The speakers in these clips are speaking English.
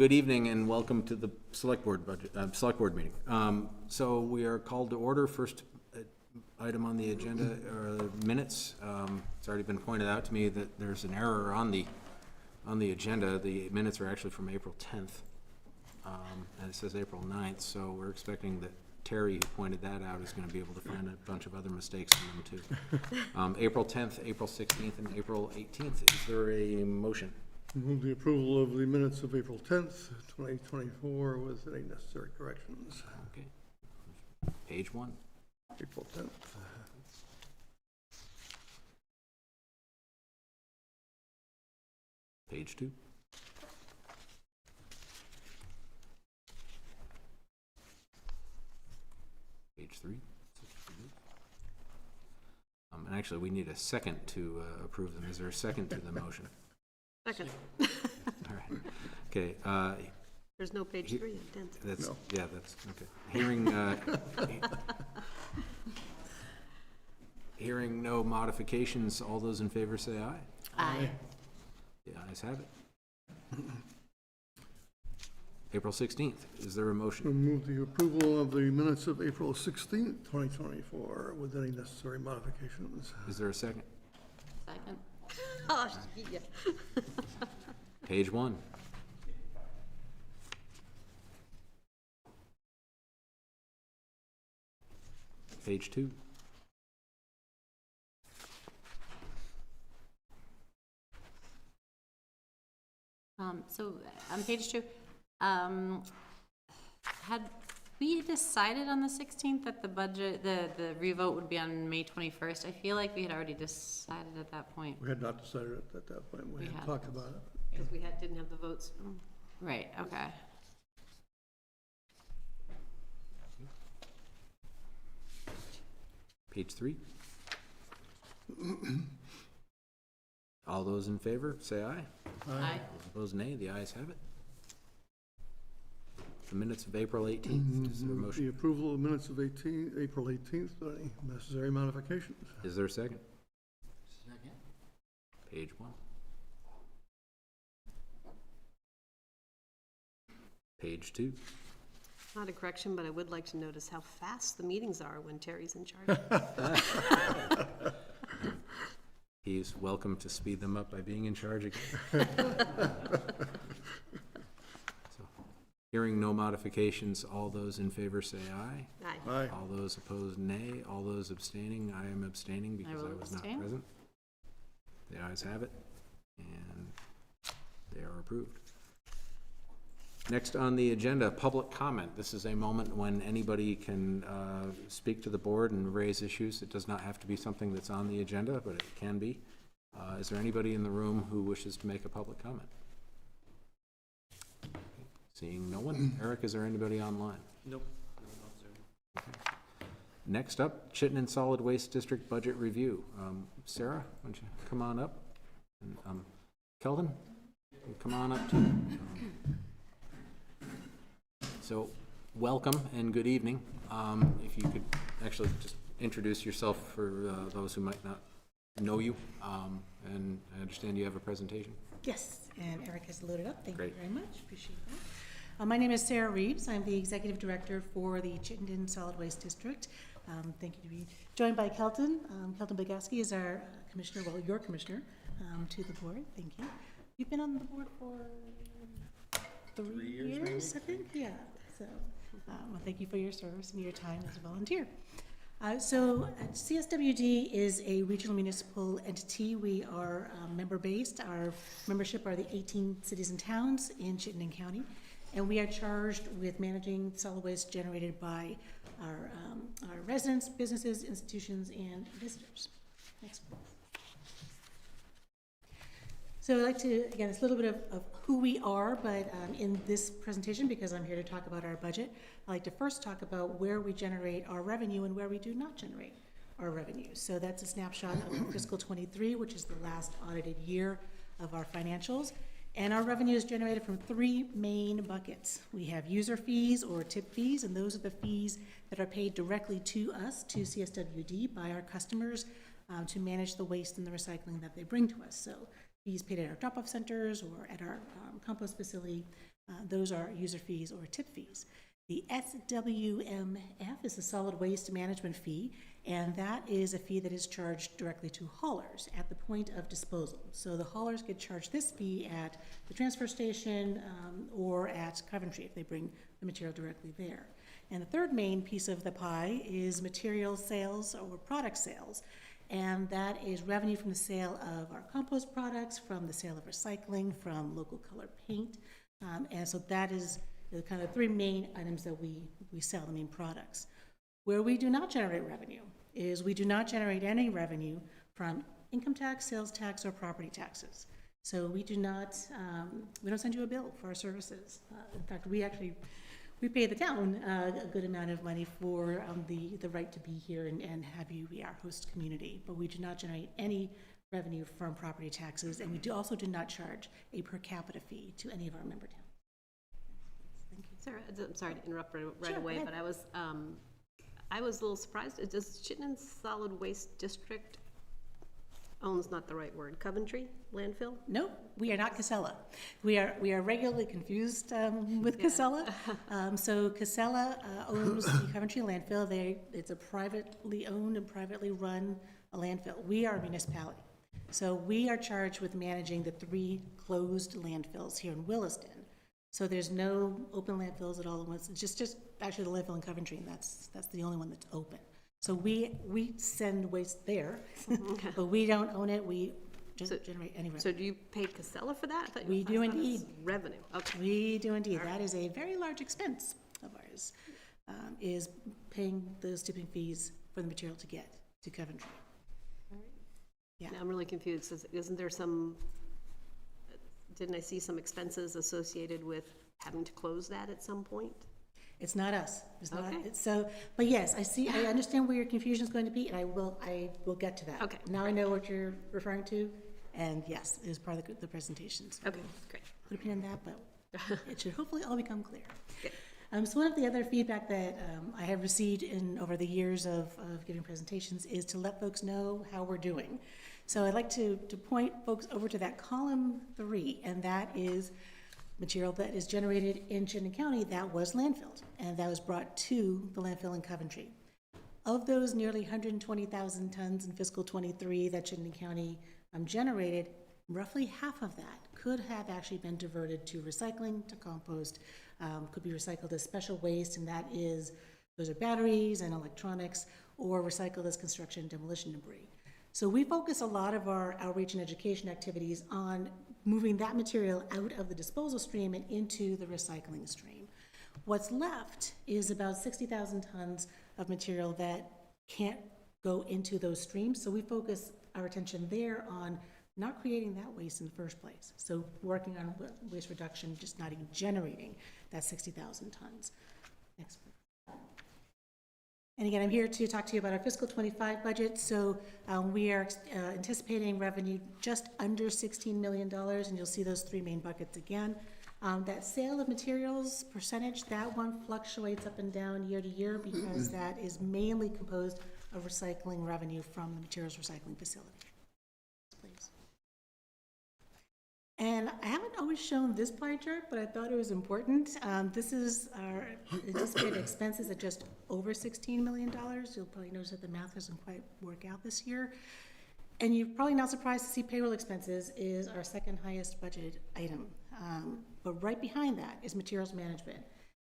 Good evening and welcome to the Select Board meeting. So we are called to order. First item on the agenda are the minutes. It's already been pointed out to me that there's an error on the agenda. The minutes are actually from April 10th, and it says April 9th. So we're expecting that Terry, who pointed that out, is going to be able to find a bunch of other mistakes in them too. April 10th, April 16th, and April 18th. Is there a motion? Move the approval of the minutes of April 10th, 2024 with any necessary corrections. Okay. Page 1. April 10th. Page 2. Page 3. And actually, we need a second to approve them. Is there a second to the motion? Second. All right. Okay. There's no page 3 of 10. That's No. Yeah. That's okay. Hearing no modifications. All those in favor say aye. Aye. The ayes have it. April 16th. Is there a motion? Move the approval of the minutes of April 16th, 2024 with any necessary modifications. Is there a second? Second. Oh, yeah. Page 1. Page 2. So on page 2, had we decided on the 16th that the budget, the revote would be on May 21st? I feel like we had already decided at that point. We had not decided at that point. We had had. talked about it. Because we didn't have the votes. Right, okay. Page 3. All those in favor, say aye. Aye. Those opposed, nay. The ayes have it. The minutes of April 18th. Is there a Move the motion? approval of minutes of April 18th with any necessary modifications. Is there a second? Second. Page 1. Page 2. Not a correction, but I would like to notice how fast the meetings are when Terry's in charge. He's welcome to speed them up by being in charge again. So, hearing no modifications, all those in favor say aye. Aye. Aye. All those opposed, nay. All those abstaining, I am abstaining because I will was not abstain. present. The ayes have it, and they are approved. Next on the agenda, public comment. This is a moment when anybody can speak to the board and raise issues. It does not have to be something that's on the agenda, but it can be. Is there anybody in the room who wishes to make a public comment? Seeing no one. Eric, is there anybody online? Nope. Okay. Next up, Chittenden Solid Waste District Budget Review. Sarah, why don't you come on up? And, Keldon, come on up too. So, welcome and good evening. If you could actually just introduce yourself for those who might not know you, and I understand you have a presentation. Yes, and Eric has loaded up. Thank Great. you very much. Appreciate that. My name is Sarah Reeves. I'm the Executive Director for the Chittenden Solid Waste District. Thank you to be joined by Kelton. Kelton Bogaski is our commissioner, well, your commissioner to the board. Thank you. You've been on the board for 3 years, I think. Yeah. So, well, thank you for your service and your time as a volunteer. So CSWD is a regional municipal entity. We are member-based. Our membership are the 18 cities and towns in Chittenden County, and we are charged with managing solid waste generated by our residents, businesses, institutions, and visitors. Next, please. So I'd like to, again, it's a little bit of who we are, but in this presentation, because I'm here to talk about our budget, I'd like to first talk about where we generate our revenue and where we do not generate our revenue. So that's a snapshot of fiscal 23, which is the last audited year of our financials. And our revenue is generated from 3 main buckets. We have user fees or tip fees, and those are the fees that are paid directly to us, to CSWD, by our customers to manage the waste and the recycling that they bring to us. So fees paid at our drop-off centers or at our compost facility. Those are user fees or tip fees. The SWMF is the solid waste management fee, and that is a fee that is charged directly to haulers at the point of disposal. So the haulers get charged this fee at the transfer station or at Coventry if they bring the material directly there. And the third main piece of the pie is material sales or product sales. And that is revenue from the sale of our compost products, from the sale of recycling, from local color paint. And so that is the kind of three main items that we sell, the main products. Where we do not generate revenue is we do not generate any revenue from income tax, sales tax, or property taxes. So we do not, we don't send you a bill for our services. In fact, we pay the town a good amount of money for the right to be here and have you be our host community. But we do not generate any revenue from property taxes, and we also do not charge a per capita fee to any of our member towns. Thank you. Sarah, I'm sorry to interrupt right Sure, away, go but I was a little surprised. Does Chittenden Solid Waste District owns, not the right word, Coventry landfill? No, we are not Casella. We are regularly confused with Casella. So Casella owns the Coventry landfill. It's a privately owned and privately run landfill. We are a municipality. So we are charged with managing the 3 closed landfills here in Williston. So there's no open landfills at all at once. It's just actually the landfill in Coventry, and that's the only one that's open. So we send waste there, but we don't own it. We don't generate any revenue. So do you pay Casella for that? I thought We do I thought it was indeed. Revenue, okay. We do indeed. That is a very large expense of ours, is paying those tipping fees for the material to get to Coventry. Yeah. Now I'm really confused. Isn't there didn't I see some expenses associated with having to close that at some point? It's not us. It's not. Okay. So, but yes, I understand where your confusion is going to be, and I will get to that. Okay, Now I know what you're referring to, and yes, it is part of the presentation. So Okay, great. put a pin in that, but it should hopefully all become clear. Good. So one of the other feedback that I have received over the years of giving presentations is to let folks know how we're doing. So I'd like to point folks over to that column 3, and that is material that is generated in Chittenden County that was landfilled, and that was brought to the landfill in Coventry. Of those nearly 120,000 tons in fiscal 23 that Chittenden County generated, roughly half of that could have actually been diverted to recycling, to compost, could be recycled as special waste, and those are batteries and electronics, or recycled as construction and demolition debris. So we focus a lot of our outreach and education activities on moving that material out of the disposal stream and into the recycling stream. What's left is about 60,000 tons of material that can't go into those streams, so we focus our attention there on not creating that waste in the first place. So working on waste reduction, just not even generating that 60,000 tons. Next, please. And again, I'm here to talk to you about our fiscal 25 budget. So we are anticipating revenue just under $16 million, and you'll see those 3 main buckets again. That sale of materials percentage, that one fluctuates up and down year to year because that is mainly composed of recycling revenue from the materials recycling facility. Please. And I haven't always shown this pie chart, but I thought it was important. This is our anticipated expenses at just over $16 million. You'll probably notice that the math doesn't quite work out this year. And you're probably not surprised to see payroll expenses is our second highest budgeted item. But right behind that is materials management.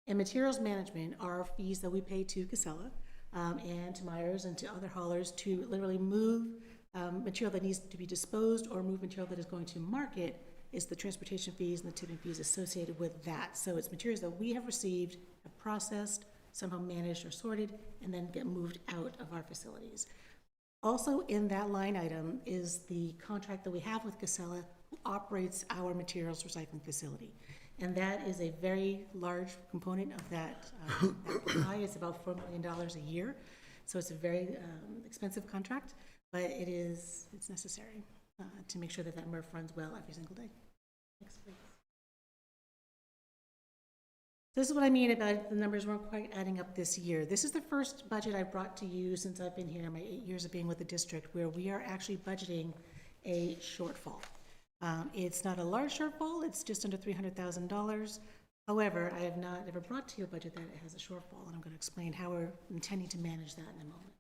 And materials management are fees that we pay to Casella and to Myers and to other haulers to literally move material that needs to be disposed or move material that is going to market. Is the transportation fees and the tipping fees associated with that. So it's materials that we have received, have processed, somehow managed or sorted, and then get moved out of our facilities. Also in that line item is the contract that we have with Casella, who operates our materials recycling facility. And that is a very large component of that pie. It's about $4 million a year. So it's a very expensive contract, but it's necessary to make sure that MRF runs well every single day. Next, please. This is what I mean about the numbers weren't quite adding up this year. This is the first budget I've brought to you since I've been here, my 8 years of being with the district, where we are actually budgeting a shortfall. It's not a large shortfall, it's just under $300,000. However, I have not ever brought to you a budget that has a shortfall, and I'm going to explain how we're intending to manage that in a moment.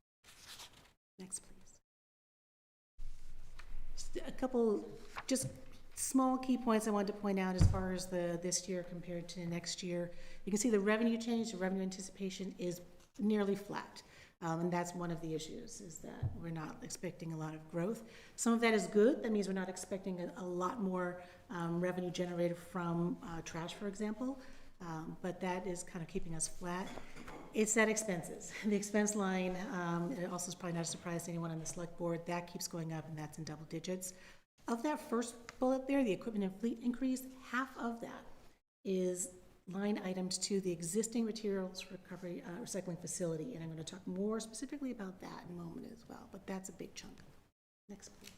Next, please. Just a couple, just small key points I wanted to point out as far as this year compared to next year. You can see the revenue change, the revenue anticipation is nearly flat. And that's one of the issues, is that we're not expecting a lot of growth. Some of that is good. That means we're not expecting a lot more revenue generated from trash, for example. But that is kind of keeping us flat. It's that expenses. The expense line, it also is probably not a surprise to anyone on the select board, that keeps going up, and that's in double digits. Of that first bullet there, the equipment and fleet increase, half of that is line items to the existing materials recovery recycling facility, and I'm going to talk more specifically about that in a moment as well, but that's a big chunk. Next, please.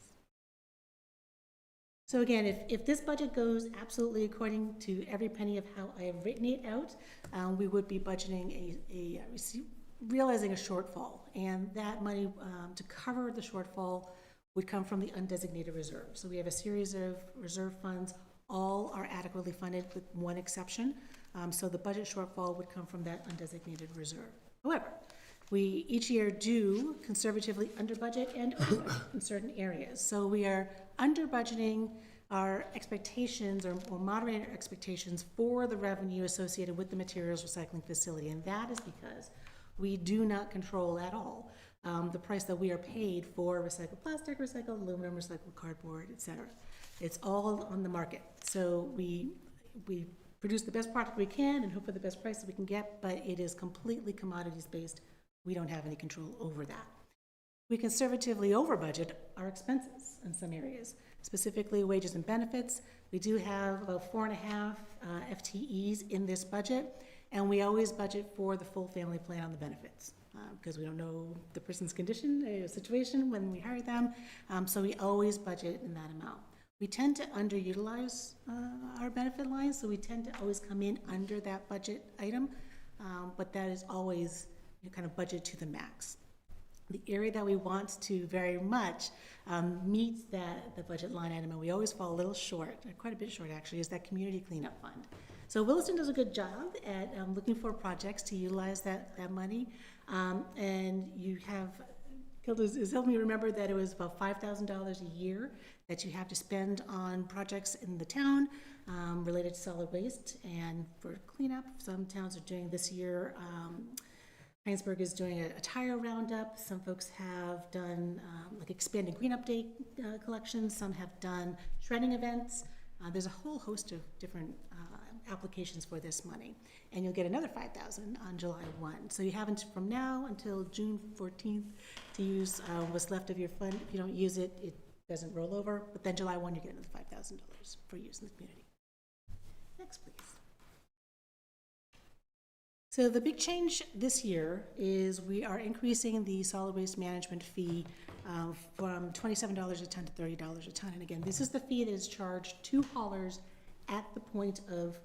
So again, if this budget goes absolutely according to every penny of how I have written it out, we would be budgeting realizing a shortfall, and that money to cover the shortfall would come from the undesignated reserve. So we have a series of reserve funds. All are adequately funded with one exception. So the budget shortfall would come from that undesignated reserve. However, we each year do conservatively under budget and over in certain areas. So we are under budgeting our expectations or moderating our expectations for the revenue associated with the materials recycling facility. And that is because we do not control at all the price that we are paid for recycled plastic, recycled aluminum, recycled cardboard, etc. It's all on the market. So we produce the best product we can and hope for the best price that we can get, but it is completely commodities based. We don't have any control over that. We conservatively over budget our expenses in some areas, specifically wages and benefits. We do have about 4.5 FTEs in this budget, and we always budget for the full family plan on the benefits because we don't know the person's condition, situation when we hire them, so we always budget in that amount. We tend to underutilize our benefit lines, so we tend to always come in under that budget item, but that is always kind of budget to the max. The area that we want to very much meet the budget line item, and we always fall a little short, quite a bit short actually, is that community cleanup fund. So Williston does a good job at looking for projects to utilize that money, and you have, Kilda is helping me remember that it was about $5,000 a year that you have to spend on projects in the town related to solid waste and for cleanup. Some towns are doing this year. Heinsberg is doing a tire roundup. Some folks have done like expanded Green Up Day collections. Some have done shredding events. There's a whole host of different applications for this money. And you'll get another $5,000 on July 1. So you have from now until June 14th to use what's left of your fund. If you don't use it, it doesn't roll over. But then July 1, you get another $5,000 for use in the community. Next, please. So the big change this year is we are increasing the solid waste management fee from $27 a ton to $30 a ton. And again, this is the fee that is charged to haulers at the point of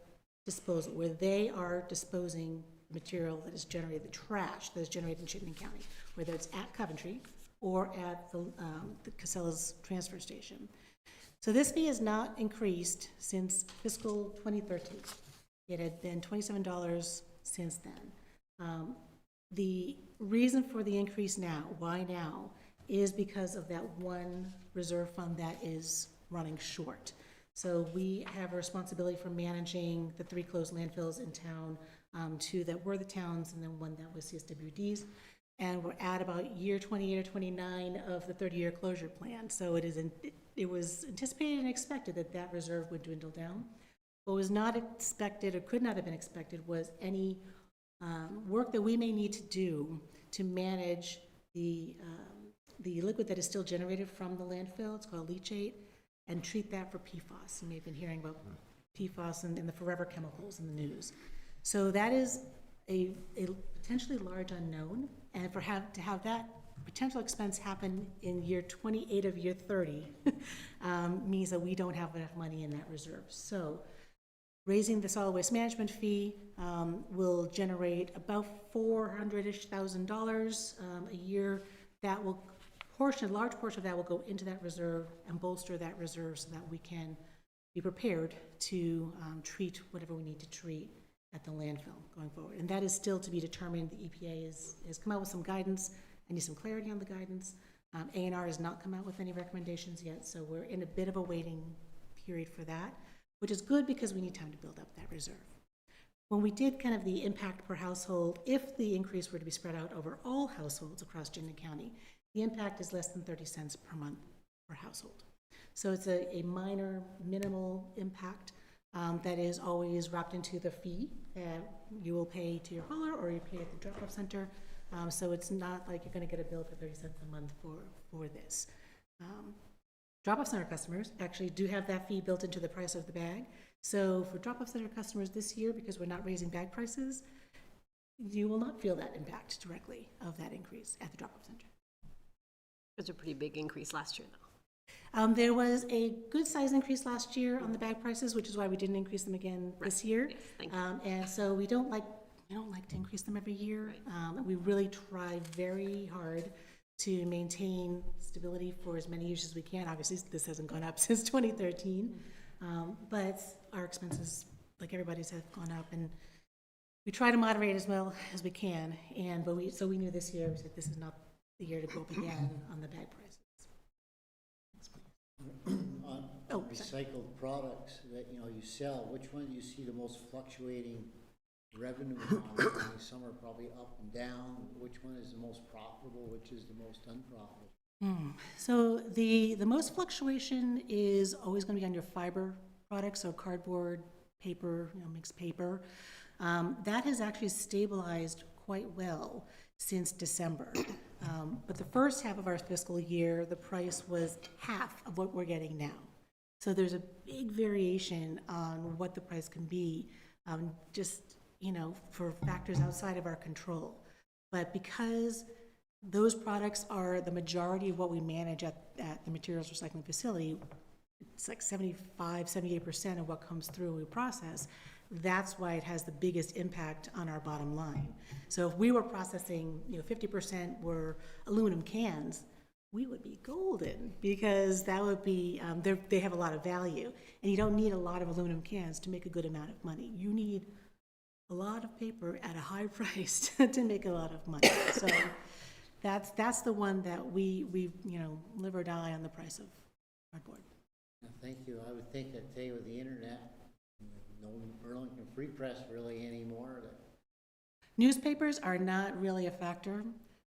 disposal, where they are disposing the material that is generated, the trash that is generated in Chittenden County, whether it's at Coventry or at the Casella's transfer station. So this fee has not increased since fiscal 2013. It had been $27 since then. The reason for the increase now, why now, is because of that one reserve fund that is running short. So we have a responsibility for managing the 3 closed landfills in town, 2 that were the towns and then 1 that was CSWD's. And we're at about year 28 or 29 of the 30-year closure plan. So it was anticipated and expected that that reserve would dwindle down. What was not expected or could not have been expected was any work that we may need to do to manage the liquid that is still generated from the landfill. It's called leachate, and treat that for PFAS. You may have been hearing about PFAS and the forever chemicals in the news. So that is a potentially large unknown, and to have that potential expense happen in year 28 of year 30 means that we don't have enough money in that reserve. So raising the solid waste management fee will generate about $400,000 a year. That will large portion of that will go into that reserve and bolster that reserve so that we can be prepared to treat whatever we need to treat at the landfill going forward. And that is still to be determined. The EPA has come out with some guidance. I need some clarity on the guidance. ANR has not come out with any recommendations yet, so we're in a bit of a waiting period for that, which is good because we need time to build up that reserve. When we did kind of the impact per household, if the increase were to be spread out over all households across Chittenden County, the impact is less than 30 cents per month per household. So it's a minor, minimal impact that is always wrapped into the fee that you will pay to your hauler or you pay at the drop-off center. So it's not like you're going to get a bill for 30 cents a month for this. Drop-off center customers actually do have that fee built into the price of the bag. So for drop-off center customers this year, because we're not raising bag prices, you will not feel that impact directly of that increase at the drop-off center. It was a pretty big increase last year, though. There was a good size increase last year on the bag prices, which is why we didn't increase them again this year. Yes, thank you. And so we don't like to increase them every year. We really try very hard to maintain stability for as many years as we can. Obviously, this hasn't gone up since 2013, but our expenses, like everybody's, have gone up, and we try to moderate as well as we can. So we knew this year that this is not the year to go up again on the bag prices. On recycled products that, you sell, which one do you see the most fluctuating revenue on? Some are probably up and down. Which one is the most profitable? Which is the most unprofitable? So the most fluctuation is always going to be on your fiber products, so cardboard, paper, mixed paper. That has actually stabilized quite well since December. But the first half of our fiscal year, the price was half of what we're getting now. So there's a big variation on what the price can be, for factors outside of our control. But because those products are the majority of what we manage at the materials recycling facility, it's like 78% of what comes through we process. That's why it has the biggest impact on our bottom line. So if we were processing, 50% were aluminum cans, we would be golden, because that would be, they have a lot of value. And you don't need a lot of aluminum cans to make a good amount of money. You need a lot of paper at a high price to make a lot of money. So that's the one that we live or die on the price of cardboard. Thank you. I would think that today with the internet, no Burlington Free Press really anymore. Newspapers are not really a factor.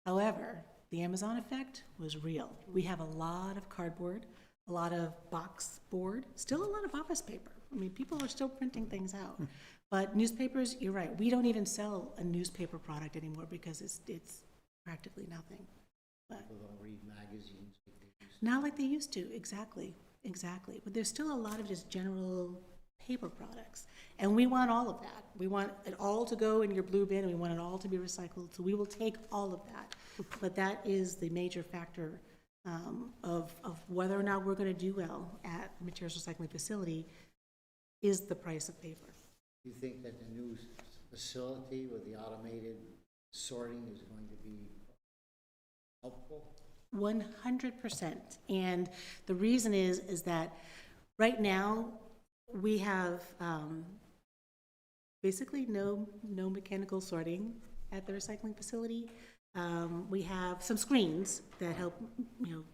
However, the Amazon effect was real. We have a lot of cardboard, a lot of box board, still a lot of office paper. People are still printing things out. But newspapers, you're right, we don't even sell a newspaper product anymore because it's practically nothing. But People don't read magazines like they used to. not like they used to, exactly. But there's still a lot of just general paper products. And we want all of that. We want it all to go in your blue bin, and we want it all to be recycled. So we will take all of that. But that is the major factor of whether or not we're going to do well at the materials recycling facility, is the price of paper. Do you think that the new facility with the automated sorting is going to be helpful? 100%. And the reason is that right now we have basically no mechanical sorting at the recycling facility. We have some screens that help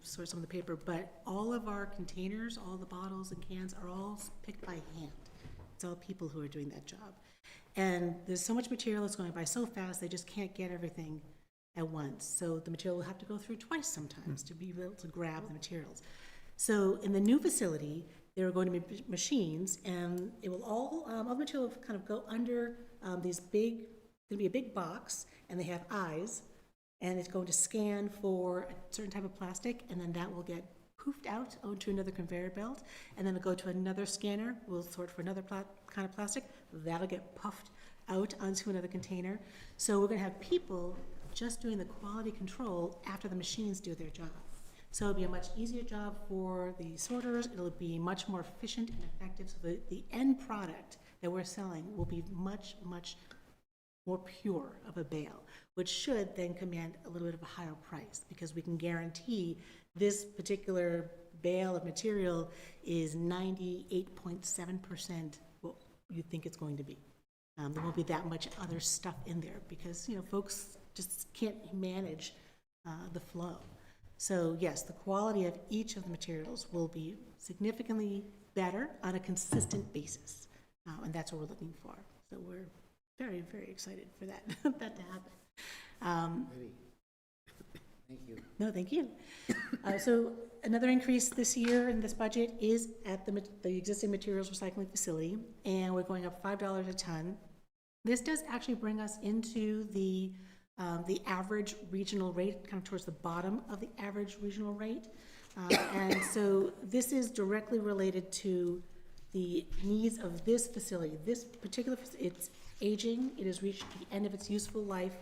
sort some of the paper, but all of our containers, all the bottles and cans are all picked by hand. It's all people who are doing that job. And there's so much material that's going by so fast, they just can't get everything at once. So the material will have to go through twice sometimes to be able to grab the materials. So in the new facility, there are going to be machines, and it will all the material will kind of go under these big, going to be a big box, and they have eyes, and it's going to scan for a certain type of plastic, and then that will get poofed out onto another conveyor belt, and then it'll go to another scanner, we'll sort for another kind of plastic, that'll get puffed out onto another container. So we're going to have people just doing the quality control after the machines do their job. So it'll be a much easier job for the sorters, it'll be much more efficient and effective, so the end product that we're selling will be much, much more pure of a bale, which should then command a little bit of a higher price, because we can guarantee this particular bale of material is 98.7% what you think it's going to be. There won't be that much other stuff in there, because, folks just can't manage the flow. So yes, the quality of each of the materials will be significantly better on a consistent basis, and that's what we're looking for. So we're very, very excited for that, that to happen. Ready. Thank you. No, thank you. So another increase this year in this budget is at the existing materials recycling facility, and we're going up $5 a ton. This does actually bring us into the average regional rate, kind of towards the bottom of the average regional rate. And so this is directly related to the needs of this facility. This particular, it's aging, it has reached the end of its useful life,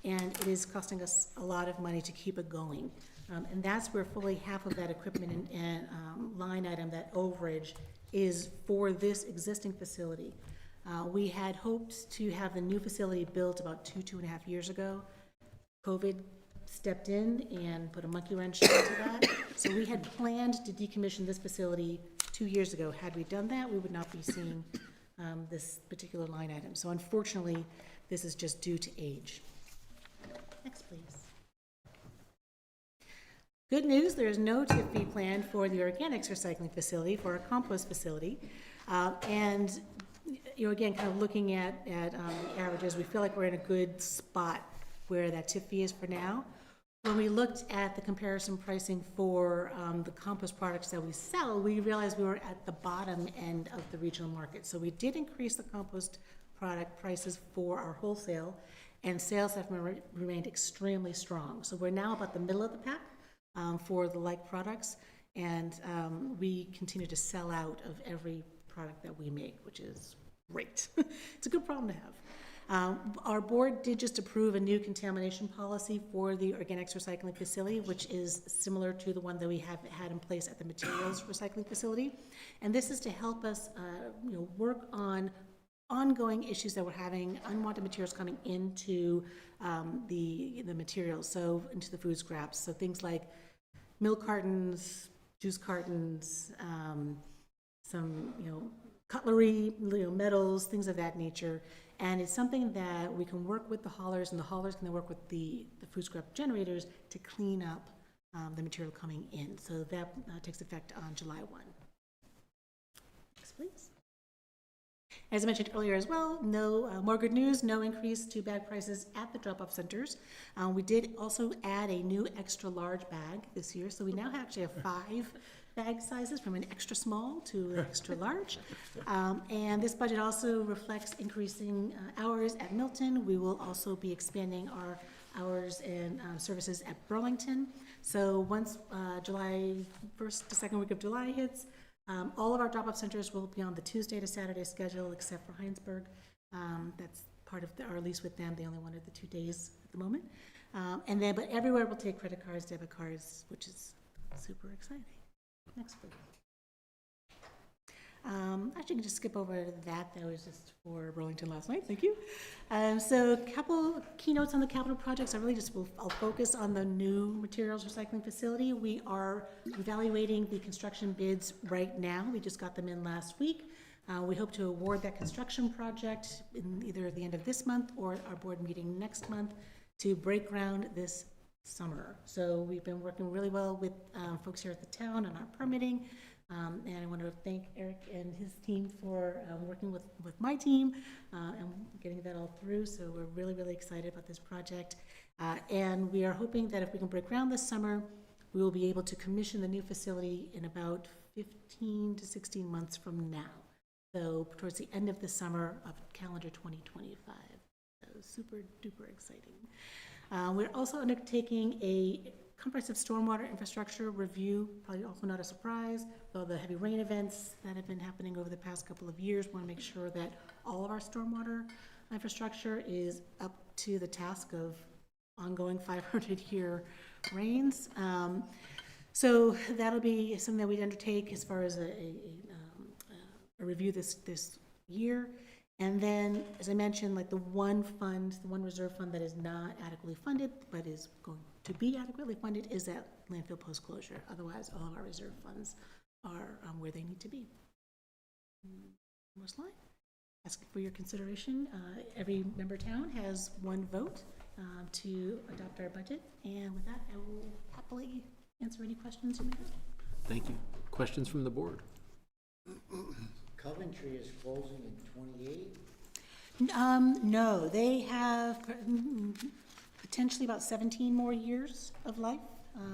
and it is costing us a lot of money to keep it going. And that's where fully half of that equipment and line item, that overage, is for this existing facility. We had hoped to have the new facility built about 2.5 years ago. COVID stepped in and put a monkey wrench into that. So we had planned to decommission this facility 2 years ago. Had we done that, we would not be seeing this particular line item. So unfortunately, this is just due to age. Next, please. Good news, there is no TIF fee plan for the organics recycling facility, for our compost facility. And again, kind of looking at the averages, we feel like we're in a good spot where that TIF fee is for now. When we looked at the comparison pricing for the compost products that we sell, we realized we were at the bottom end of the regional market. So we did increase the compost product prices for our wholesale, and sales have remained extremely strong. So we're now about the middle of the pack for the like products, and we continue to sell out of every product that we make, which is great. It's a good problem to have. Our board did just approve a new contamination policy for the organics recycling facility, which is similar to the one that we have had in place at the materials recycling facility. And this is to help us work on ongoing issues that we're having, unwanted materials coming into the materials, so into the food scraps. So things like milk cartons, juice cartons, some cutlery, metals, things of that nature. And it's something that we can work with the haulers, and the haulers can then work with the food scrap generators to clean up the material coming in. So that takes effect on July 1. Next, please. As I mentioned earlier as well, no more good news, no increase to bag prices at the drop-off centers. We did also add a new extra large bag this year, so we now actually have 5 bag sizes, from an extra small to extra large. And this budget also reflects increasing hours at Milton. We will also be expanding our hours and services at Burlington. So once July 1st to 2nd week of July hits, all of our drop-off centers will be on the Tuesday to Saturday schedule, except for Heinsberg. That's part of our lease with them. They only wanted the 2 days at the moment. But everywhere we'll take credit cards, debit cards, which is super exciting. Next, please. Actually, I can just skip over that. That was just for Burlington last night. Thank you. So a couple keynotes on the capital projects. I'll focus on the new materials recycling facility. We are evaluating the construction bids right now. We just got them in last week. We hope to award that construction project in either the end of this month or our board meeting next month to break ground this summer. So we've been working really well with folks here at the town on our permitting. And I want to thank Eric and his team for working with my team and getting that all through. So we're really, really excited about this project. And we are hoping that if we can break ground this summer, we will be able to commission the new facility in about 15 to 16 months from now. So towards the end of the summer of calendar 2025. So super duper exciting. We're also undertaking a comprehensive stormwater infrastructure review, probably also not a surprise, with all the heavy rain events that have been happening over the past couple of years. We want to make sure that all of our stormwater infrastructure is up to the task of ongoing 500-year rains. So that'll be something that we'd undertake as far as a review this year. And then, as I mentioned, like the one fund, the one reserve fund that is not adequately funded, but is going to be adequately funded, is that landfill post-closure. Otherwise, all of our reserve funds are where they need to be. Next slide. Asking for your consideration. Every member town has one vote to adopt our budget. And with that, I will happily answer any questions you may have. Thank you. Questions from the board? Coventry is closing in 28. No, they have potentially about 17 more years of life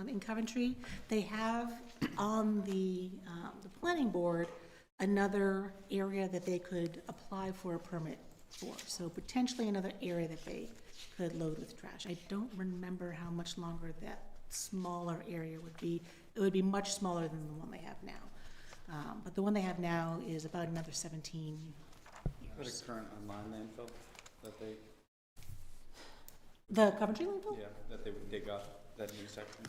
in Coventry. They have on the planning board another area that they could apply for a permit for. So potentially another area that they could load with trash. I don't remember how much longer that smaller area would be. It would be much smaller than the one they have now. But the one they have now is about another 17 What years. a current online landfill that they, The Coventry landfill? yeah, that they would dig up, that new section.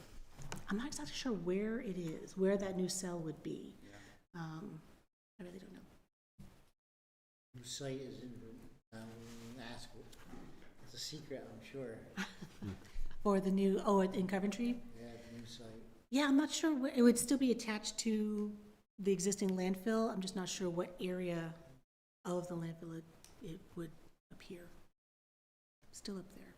I'm not exactly sure where it is, where that new cell would be. Yeah. I really don't know. New site is in, ask, it's a secret, I'm sure. For the new, in Coventry? Yeah, the new site. Yeah, I'm not sure where, it would still be attached to the existing landfill. I'm just not sure what area of the landfill it would appear. Still up there.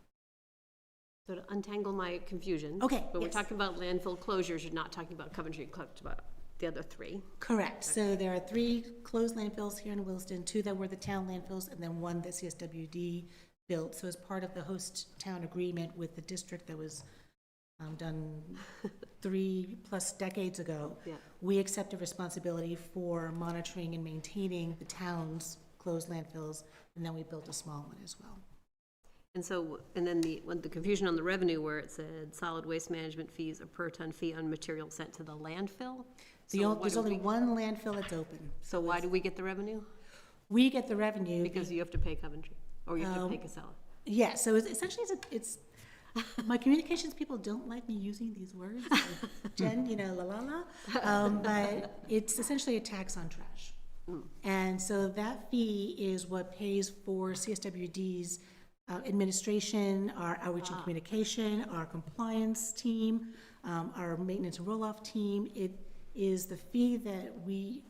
So to untangle my confusion. Okay, When we're yes. talking about landfill closures, you're not talking about Coventry, you're talking about the other three. Correct. So there are 3 closed landfills here in Williston, 2 that were the town landfills, and then 1 that CSWD built. So as part of the host town agreement with the district that was done 3+ decades ago, Yeah. we accepted responsibility for monitoring and maintaining the town's closed landfills, and then we built a small one as well. And so, and then the confusion on the revenue where it said solid waste management fees, a per ton fee on material sent to the landfill? So why There's do only we- one landfill that's open. So why do we get the revenue? We get the revenue. Because you have to pay Coventry, or you have to pay Casella. Yeah, so essentially it's my communications people don't like me using these words, like, Jen, la la la, but it's essentially a tax on trash. And so that fee is what pays for CSWD's administration, our outreach and communication, our compliance team, our maintenance and roll-off team. It is the fee that we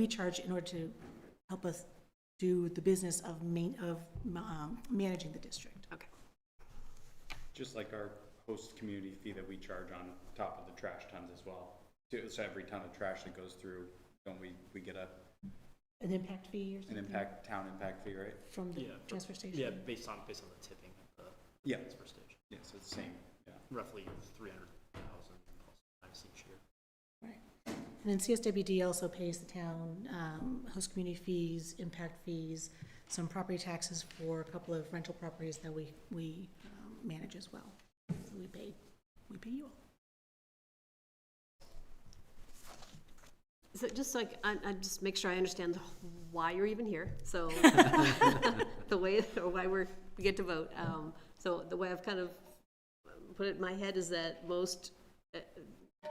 charge in order to help us do the business of managing the district. Okay. Just like our host community fee that we charge on top of the trash tons as well. So every ton of trash that goes through, don't we get An impact fee or an something town impact fee, right? from the Yeah, transfer station? Yeah, based on the tipping at the Yeah. transfer station. Yeah, so it's the same, yeah. Roughly 300,000 times each year. Right. And then CSWD also pays the town host community fees, impact fees, some property taxes for a couple of rental properties that we manage as well. So we pay you all. So just like, I just make sure I understand why you're even here, so, the way, or why we get to vote. So the way I've kind of put it in my head is that most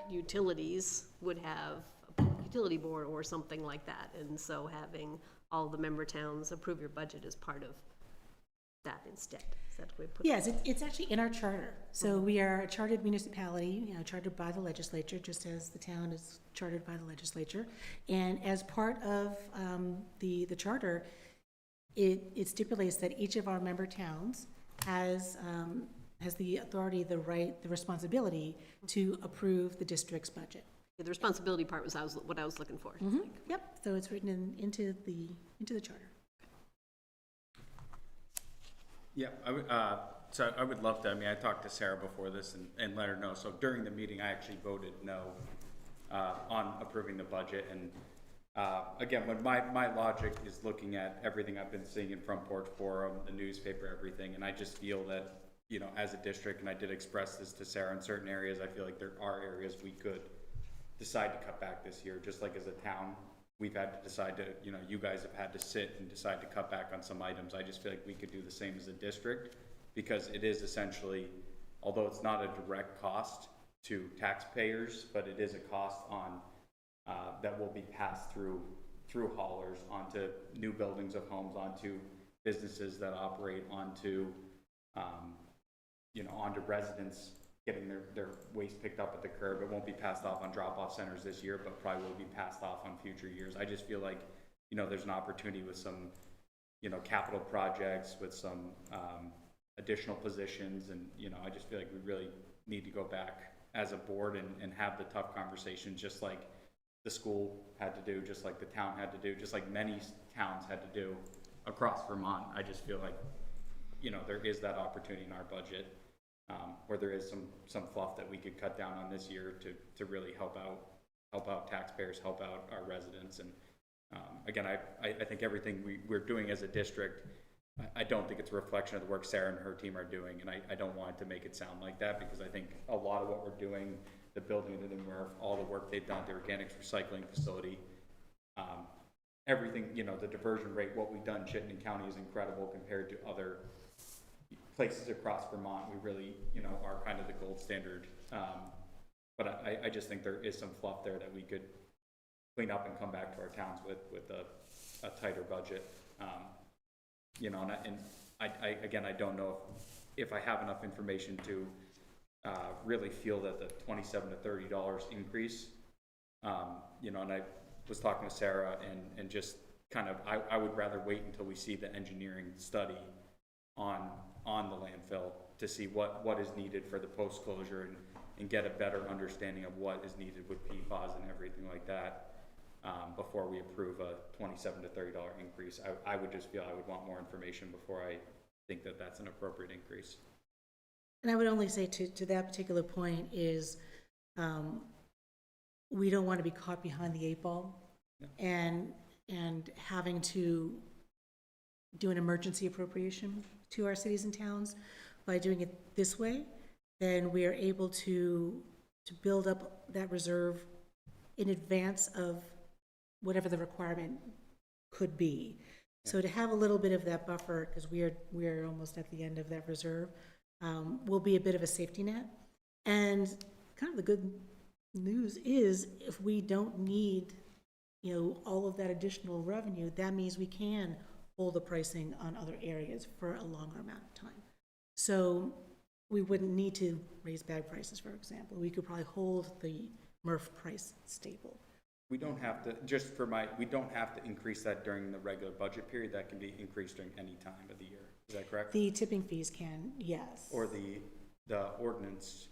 utilities would have a public utility board or something like that, and so having all the member towns approve your budget is part of that instead. Is that the way to put it? Yes, it's actually in our charter. So we are a chartered municipality, chartered by the legislature, just as the town is chartered by the legislature. And as part of the charter, it stipulates that each of our member towns has the authority, the right, the responsibility to approve the district's budget. The responsibility part was what I was looking for. Yep, so it's written into the charter. Yeah, so I would love to, I talked to Sarah before this and let her know. So during the meeting, I actually voted no on approving the budget. And again, when my logic is looking at everything I've been seeing in Front Porch Forum, the newspaper, everything, and I just feel that, as a district, and I did express this to Sarah in certain areas, I feel like there are areas we could decide to cut back this year, just like as a town. We've had to decide to, you guys have had to sit and decide to cut back on some items. I just feel like we could do the same as a district, because it is essentially, although it's not a direct cost to taxpayers, but it is a cost on, that will be passed through through haulers, onto new buildings of homes, onto businesses that operate, onto, onto residents getting their waste picked up at the curb. It won't be passed off on drop-off centers this year, but probably will be passed off on future years. I just feel like, there's an opportunity with some, capital projects, with some additional positions, and, I just feel like we really need to go back as a board and have the tough conversations, just like the school had to do, just like the town had to do, just like many towns had to do across Vermont. I just feel like, there is that opportunity in our budget, where there is some fluff that we could cut down on this year to really help out taxpayers, help out our residents. And again, I think everything we're doing as a district, I don't think it's a reflection of the work Sarah and her team are doing, and I don't want to make it sound like that, because I think a lot of what we're doing, the building of the new MRF, all the work they've done, the organics recycling facility, everything, the diversion rate, what we've done in Chittenden County is incredible compared to other places across Vermont. We really, are kind of the gold standard. But I just think there is some fluff there that we could clean up and come back to our towns with a tighter budget. And I don't know if I have enough information to really feel that the $27 to $30 increase, and I was talking to Sarah and just kind of, I would rather wait until we see the engineering study on the landfill to see what is needed for the post-closure and get a better understanding of what is needed with PFAS and everything like that. Before we approve a $27 to $30 increase. I would just feel I would want more information before I think that that's an appropriate increase. And I would only say to that particular point is, we don't want to be caught behind the 8 ball, yeah, and having to do an emergency appropriation to our cities and towns. By doing it this way, then we are able to build up that reserve in advance of whatever the requirement could be. So to have a little bit of that buffer, because we are almost at the end of that reserve, will be a bit of a safety net. And kind of the good news is, if we don't need, all of that additional revenue, that means we can hold the pricing on other areas for a longer amount of time. So we wouldn't need to raise bag prices, for example. We could probably hold the MRF price stable. We don't have to, we don't have to increase that during the regular budget period. That can be increased during any time of the year. Is that correct? The tipping fees can, yes. Or the ordinance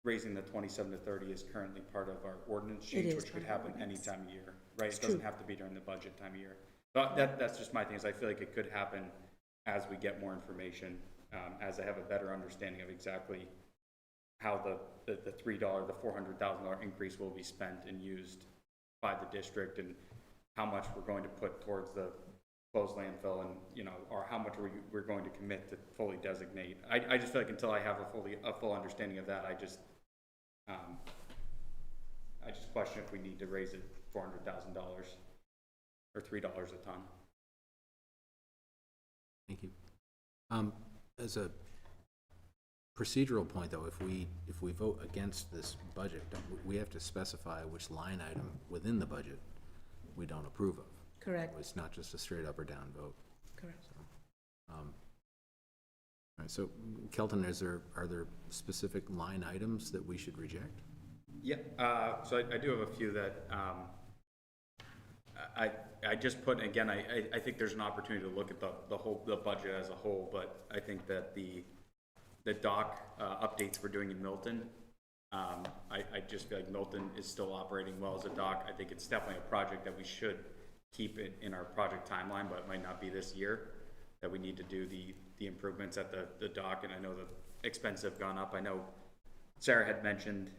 raising the 27 to 30 is currently part of our ordinance change, which could happen any time of year, right? It doesn't have to be during the budget time of year. But that's just my thing, is I feel like it could happen as we get more information, as I have a better understanding of exactly how the $3, the $400,000 increase will be spent and used by the district, and how much we're going to put towards the closed landfill, and or how much we're going to commit to fully designate. I just feel like until I have a full understanding of that, I just question if we need to raise it $400,000 or $3 a ton. Thank you. As a procedural point, though, if we vote against this budget, we have to specify which line item within the budget we don't approve of. Correct. So it's not just a straight up or down vote. Correct. So, all right. So, Kelton, are there specific line items that we should reject? Yeah. So I do have a few that I just put, again, I think there's an opportunity to look at the budget as a whole, but I think that the dock updates we're doing in Milton, I just feel like Milton is still operating well as a dock. I think it's definitely a project that we should keep it in our project timeline, but it might not be this year, that we need to do the improvements at the dock. And I know the expenses have gone up. I know Sarah had mentioned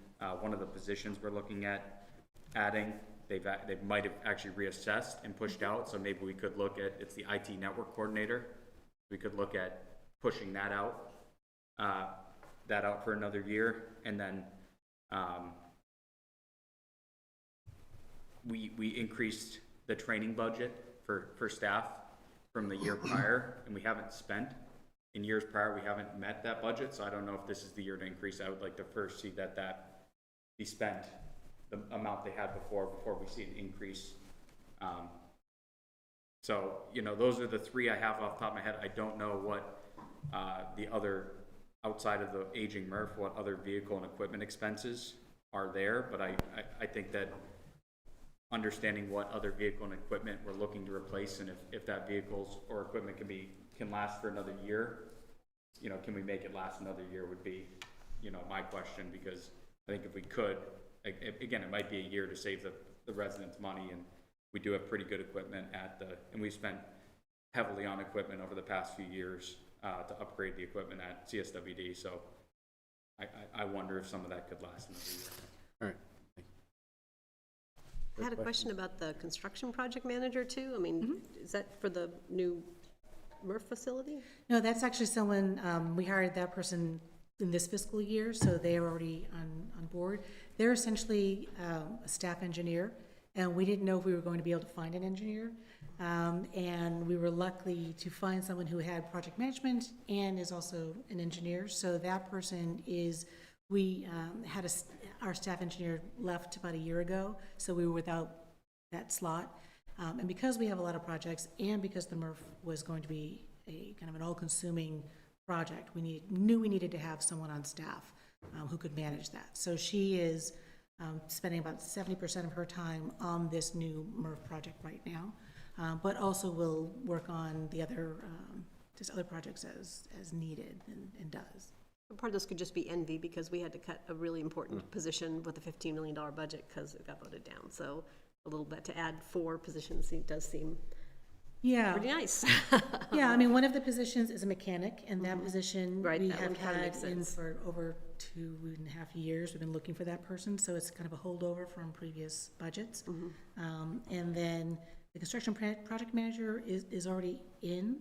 one of the positions we're looking at adding, they might have actually reassessed and pushed out. So maybe we could look at, it's the IT network coordinator. We could look at pushing that out for another year. And then we increased the training budget for staff from the year prior, and we haven't spent. In years prior, we haven't met that budget, so I don't know if this is the year to increase. I would like to first see that be spent, the amount they had before we see an increase So, you know, those are the three I have off the top of my head. I don't know what, the other, outside of the aging MRF, what other vehicle and equipment expenses are there, but I think that understanding what other vehicle and equipment we're looking to replace, and if that vehicles or equipment can last for another year, you know, can we make it last another year would be, you know, my question, because I think if we could, again, it might be a year to save the residents money, and we do have pretty good equipment and we've spent heavily on equipment over the past few years, to upgrade the equipment at CSWD, so I wonder if some of that could last another year. All right. I had a question about the construction project manager too. I mean, is that for the new MRF facility? No, that's actually someone, we hired that person in this fiscal year, so they are already on board. They're essentially a staff engineer, and we didn't know if we were going to be able to find an engineer. And we were lucky to find someone who had project management and is also an engineer. So that person is, we had our staff engineer left about a year ago, so we were without that slot. And because we have a lot of projects, and because the MRF was going to be a kind of an all-consuming project, we knew we needed to have someone on staff who could manage that. So she is spending about 70% of her time on this new MRF project right now, but also will work on the other, just other projects as needed and does. Part of this could just be envy, because we had to cut a really important position with a $15 million budget because it got voted down. So a little bit to add 4 positions does seem pretty nice. Yeah, I mean, one of the positions is a mechanic, and that position Right, we that have one kinda had makes in sense. for over 2.5 years. We've been looking for that person, so it's kind of a holdover from previous budgets. And then the construction project manager is already in.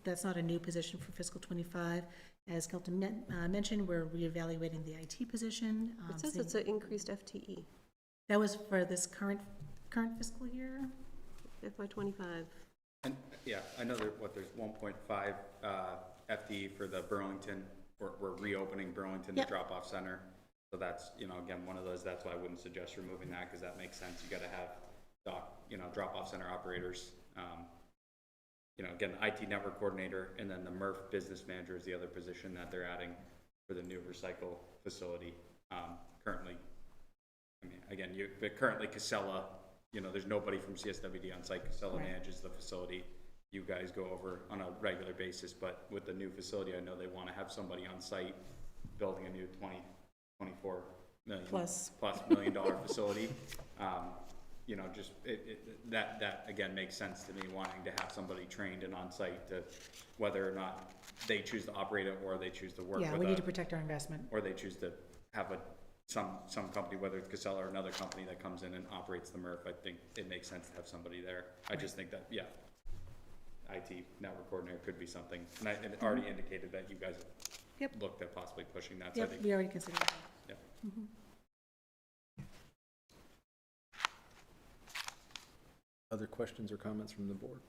That's not a new position for fiscal '25. As Kelton mentioned, we're reevaluating the IT position. It says it's an increased FTE, That was for this current fiscal year? FY25. And, yeah, I know there's 1.5 FTE for the Burlington, we're reopening Burlington, the Yep. drop-off center. So that's, you know, again, one of those, that's why I wouldn't suggest removing that, because that makes sense. You gotta have, drop-off center operators. You know, again, the IT network coordinator, and then the MRF business manager is the other position that they're adding for the new recycle facility. Currently, I mean, again, but currently Casella, you know, there's nobody from CSWD on site. Casella manages the facility. You guys go over on a regular basis, but with the new facility, I know they want to have somebody on site building a new $24 million Plus million dollar facility. You know, just that again makes sense to me, wanting to have somebody trained and on site, to whether or not they choose to operate it or they choose to work with Yeah, we need to protect our investment. or they choose to have some company, whether it's Casella or another company that comes in and operates the MRF. I think it makes sense to have somebody there. I just think that, yeah, IT network coordinator could be something. And it already indicated that you guys Yep. looked at possibly pushing that. So I Yep, think, we already considered that. yeah. Other questions or comments from the board?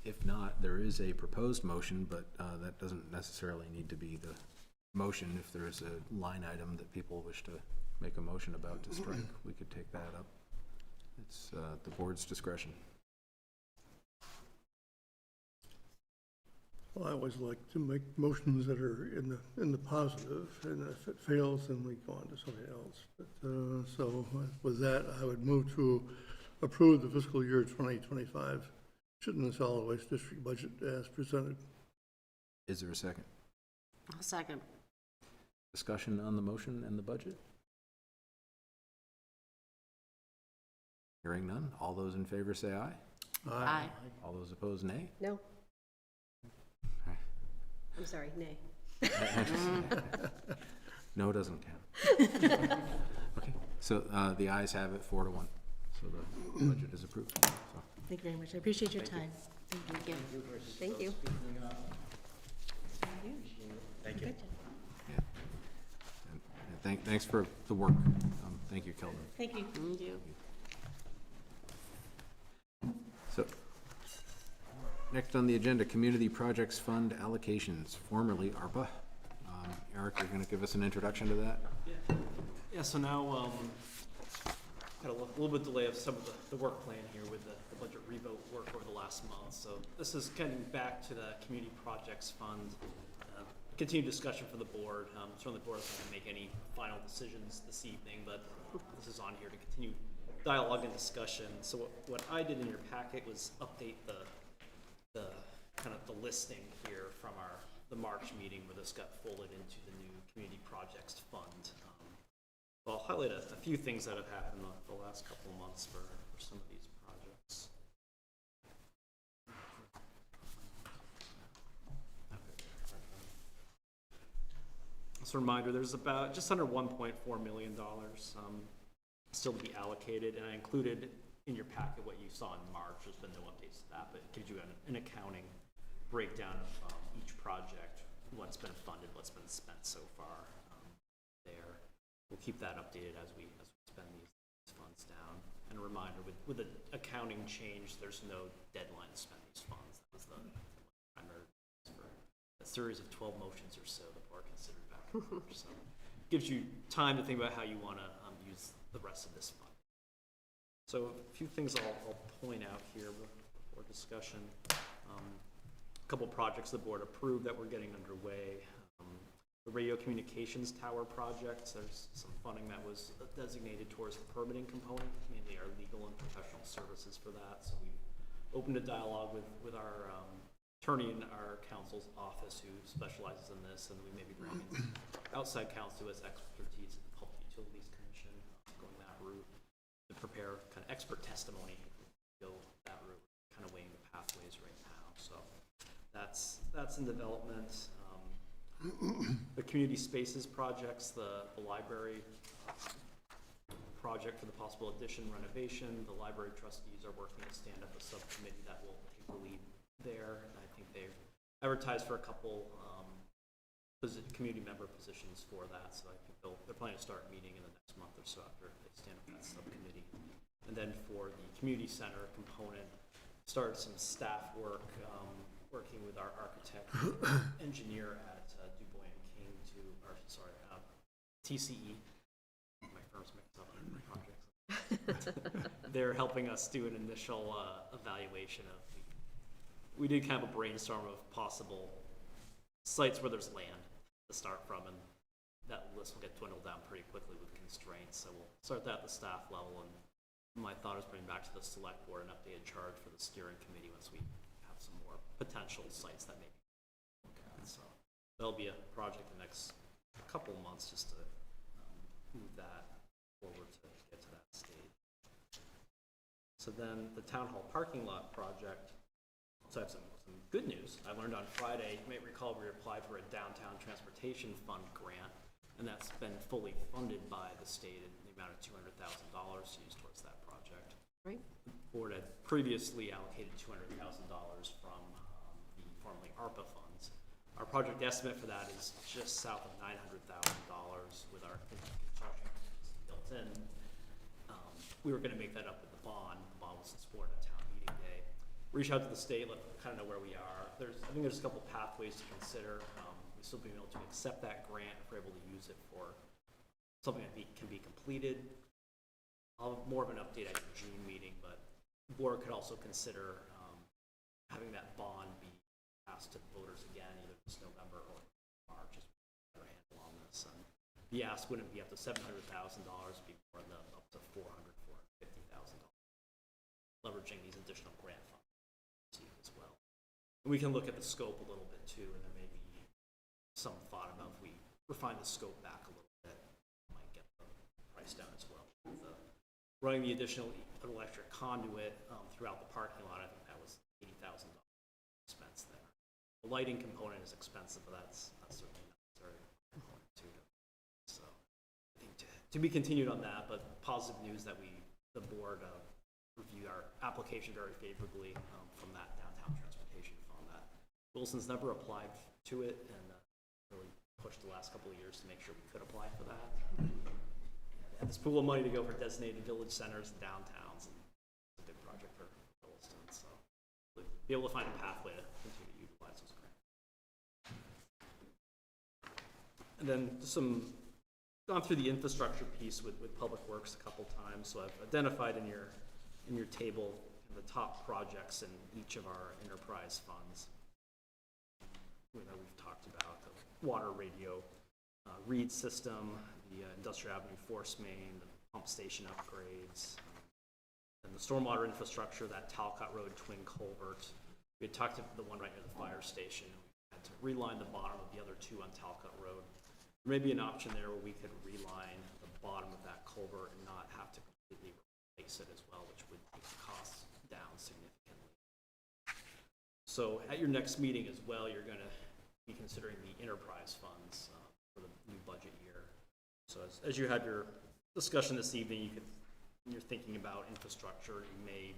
If not, there is a proposed motion, but that doesn't necessarily need to be the motion. If there is a line item that people wish to make a motion about to strike, we could take that up. It's the board's discretion. Well, I always like to make motions that are in the positive, and if it fails, then we go on to something else. But, so with that, I would move to approve the fiscal year 2025 Chittenden Solid Waste District budget as presented. Is there a second? I'll second. Discussion on the motion and the budget? Hearing none. All those in favor say aye. Aye. All those opposed, nay. No. I'm sorry, nay. No doesn't count. Okay, so the ayes have it 4-1. So the budget is approved. So, Thank you very much. I appreciate your time. Thank you. Thank you. Speaking up, Thank you. yeah. And thanks for the work. Thank you, Kelvin. Thank you. Thank you. So, next on the agenda, Community Projects Fund Allocations, formerly ARPA. Eric, you're going to give us an introduction to that? Yeah, so now, had a little bit delay of some of the work plan here with the budget revote work over the last month. So this is getting back to the Community Projects Fund. Continued discussion for the board. Certainly the board isn't going to make any final decisions this evening, but this is on here to continue dialogue and discussion. So what I did in your packet was update the kind of the listing here from the March meeting where this got folded into the new Community Projects Fund. So I'll highlight a few things that have happened the last couple of months for some of these projects. As a reminder, there's about just under $1.4 million still to be allocated, and I included in your packet what you saw in March. There's been no updates to that, but it gives you an accounting breakdown of each project, what's been funded, what's been spent so far there. We'll keep that updated as we spend these funds down. And a reminder, with the accounting change, there's no deadline to spend these funds. That was the primary for a series of 12 motions or so the board considered back in March. So it gives you time to think about how you want to use the rest of this fund. So a few things I'll point out here before discussion. A couple projects the board approved that we're getting underway. The radio communications tower projects, there's some funding that was designated towards the permitting component, mainly our legal and professional services for that. So we opened a dialogue with our attorney in our counsel's office who specializes in this, and we may be bringing in outside counsel who has expertise in the Public Utilities Commission, going that route to prepare kind of expert testimony, go that route, kind of weighing the pathways right now. So that's in development. The community spaces projects, the library project for the possible addition renovation, the library trustees are working to stand up a subcommittee that will take the lead there. And I think they've advertised for a couple community member positions for that. So I think they're planning to start meeting in the next month or so after they stand up that subcommittee. And then for the community center component, start some staff work, working with our architect engineer at TCE. My firm's mixed up in my projects. They're helping us do an initial evaluation of. We did kind of a brainstorm of possible sites where there's land to start from, and that list will get dwindled down pretty quickly with constraints. So we'll start that at the staff level, and my thought is bring back to the select board an updated charge for the steering committee once we have some more potential sites that maybe look at. So that'll be a project the next couple of months just to move that forward to get to that stage. So then the town hall parking lot project. So I have some good news. I learned on Friday, you may recall we applied for a downtown transportation fund grant, and that's been fully funded by the state in the amount of $200,000 used towards that project. Right. The board had previously allocated $200,000 from the formerly ARPA funds. Our project estimate for that is just south of $900,000 with our construction built in. We were going to make that up with the bond. The bond was supported at town meeting day. Reach out to the state, let them kind of know where we are. I think there's a couple pathways to consider. We still being able to accept that grant if we're able to use it for something that can be completed. I'll have more of an update at your June meeting, but the board could also consider having that bond be passed to voters again, either this November or March, as we have a handle on this. And the ask wouldn't be up to $700,000, be more than up to $450,000, leveraging these additional grant funds as well. And we can look at the scope a little bit too, and there may be some thought about if we refine the scope back a little bit, might get the price down as well. Running the additional electric conduit throughout the parking lot, I think that was $80,000 expense there. The lighting component is expensive, but that's certainly necessary component too. So I think to be continued on that, but positive news that the board reviewed our application very favorably from that downtown transportation fund. That Williston's never applied to it, and really pushed the last couple of years to make sure we could apply for that. They had this pool of money to go for designated village centers and downtowns, and it's a big project for Williston. So be able to find a pathway to continue to utilize those grants. And then some gone through the infrastructure piece with Public Works a couple times, so I've identified in your table the top projects in each of our enterprise funds. We've talked about the water radio read system, the Industrial Avenue force main, the pump station upgrades, and the stormwater infrastructure, that Talcott Road twin culvert. We had talked about the one right near the fire station. We had to reline the bottom of the other two on Talcott Road. There may be an option there where we could reline the bottom of that culvert and not have to completely replace it as well, which would take the costs down significantly. So at your next meeting as well, you're going to be considering the enterprise funds for the new budget year. So as you had your discussion this evening, when you're thinking about infrastructure, you may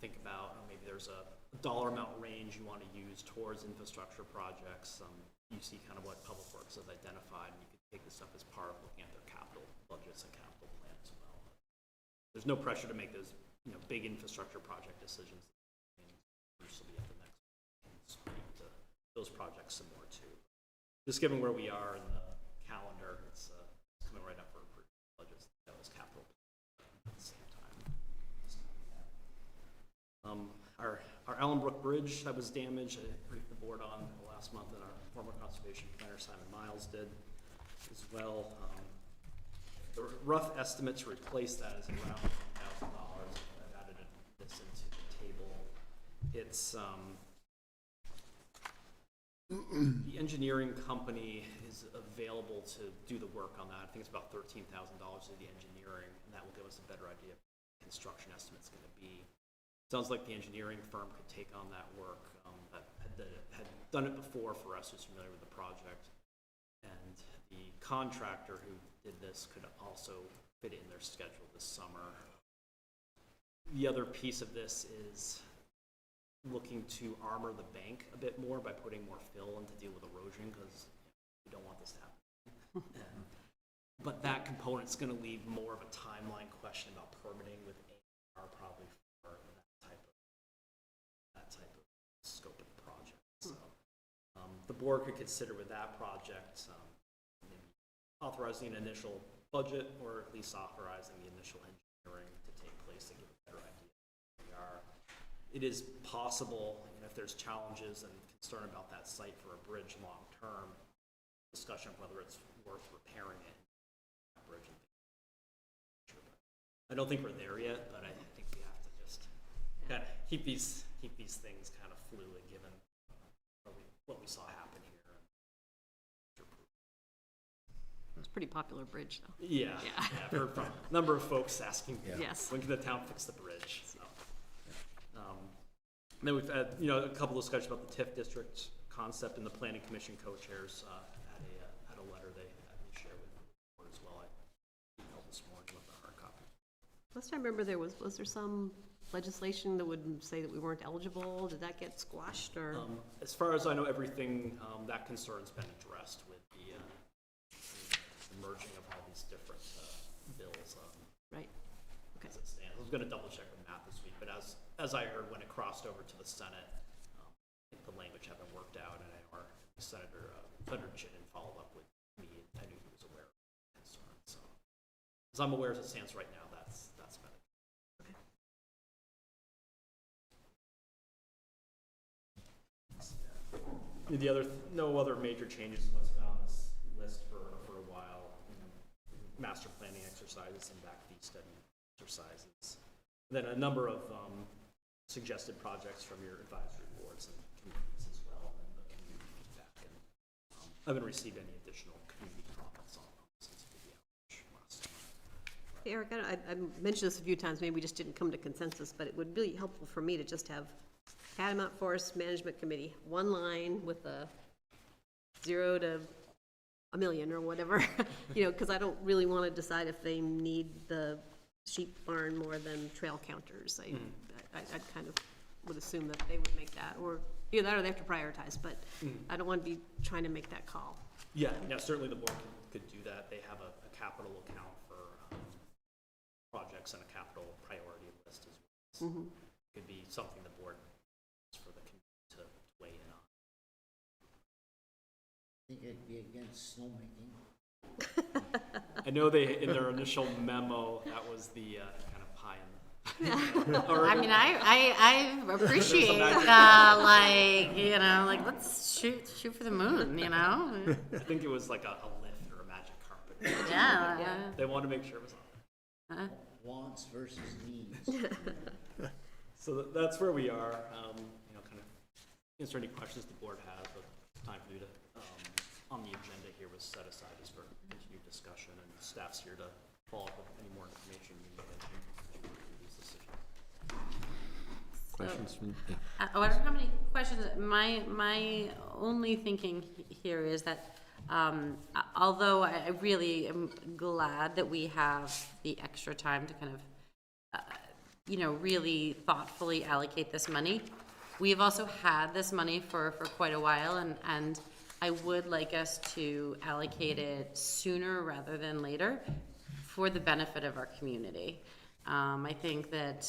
think about maybe there's a dollar amount range you want to use towards infrastructure projects. You see kind of what Public Works has identified, and you can take this up as part of looking at their capital budgets and capital plan as well. There's no pressure to make those big infrastructure project decisions. Bruce will be at the next meeting and speak to those projects some more too. Just given where we are in the calendar, it's coming right up for approved budgets. That was capital at the same time. Our Allenbrook Bridge that was damaged, I briefed the board on last month, and our former conservation planner Simon Miles did as well. The rough estimate to replace that is around $1,000. I've added this into the table. It's the engineering company is available to do the work on that. I think it's about $13,000 to the engineering, and that will give us a better idea of what the construction estimate's going to be. Sounds like the engineering firm could take on that work that had done it before for us, who's familiar with the project. And the contractor who did this could also fit it in their schedule this summer. The other piece of this is looking to armor the bank a bit more by putting more fill in to deal with erosion, because we don't want this to happen. But that component's going to leave more of a timeline question about permitting with AR probably for that type of scope of the project. So the board could consider with that project maybe authorizing an initial budget, or at least authorizing the initial engineering to take place to give a better idea of where we are. It is possible, if there's challenges and concern about that site for a bridge long term, discussion of whether it's worth repairing it. Bridge and I don't think we're there yet, but I think we have to just kind of keep these things kind of fluid, given what we saw happen here. It was a pretty popular bridge, though. Yeah, I've heard from a number of folks asking, Yes. when can the town fix the bridge? So, then we've had, a couple of discussions about the TIF district concept, and the Planning Commission co-chairs had a letter they had me share with the board as well. I emailed this morning with the hard copy. Last time I remember was there some legislation that would say that we weren't eligible? Did that get squashed, or? As far as I know, everything, that concern's been addressed with the merging of all these different bills. Right. Okay. As it stands. I was going to double check with Matt this week, but as I heard when it crossed over to the Senate, I think the language had been worked out, and our Senator Chittenden followed up with me, and I knew he was aware of the concern. So, as I'm aware as it stands right now, that's been it. Okay. No other major changes to what's been on this list for a while. Master planning exercises and back fee study exercises. And then a number of suggested projects from your advisory boards and committees as well, and the community feedback. And I haven't received any additional community comments on them since we did the outreach last summer. Hey, Eric, I mentioned this a few times, maybe we just didn't come to consensus, but it would be helpful for me to just have Catamount Forest Management Committee, one line with a 0 to a million or whatever, because I don't really want to decide if they need the sheep barn more than trail counters. I kind of would assume that they would make that, or either that or they have to prioritize, but I don't want to be trying to make that call. Yeah, certainly the board could do that. They have a capital account for projects and a capital priority list as well. So could be something the board for the community to weigh in on. I think I'd be against snowmaking. I know they, in their initial memo, that was the kind of pie in the. I mean, I appreciate, let's shoot for the moon, you know? I think it was like a lift or a magic carpet. Yeah. They wanted to make sure it was on there. Wants versus needs. So that's where we are, kind of answer any questions the board has, but time for you to, on the agenda here was set aside just for continued discussion, and staff's here to follow up with any more information you need as you work through these decisions. Questions from, yeah. I don't have any questions. My only thinking here is that, although I really am glad that we have the extra time to kind of, really thoughtfully allocate this money, we've also had this money for quite a while, and I would like us to allocate it sooner rather than later for the benefit of our community. I think that,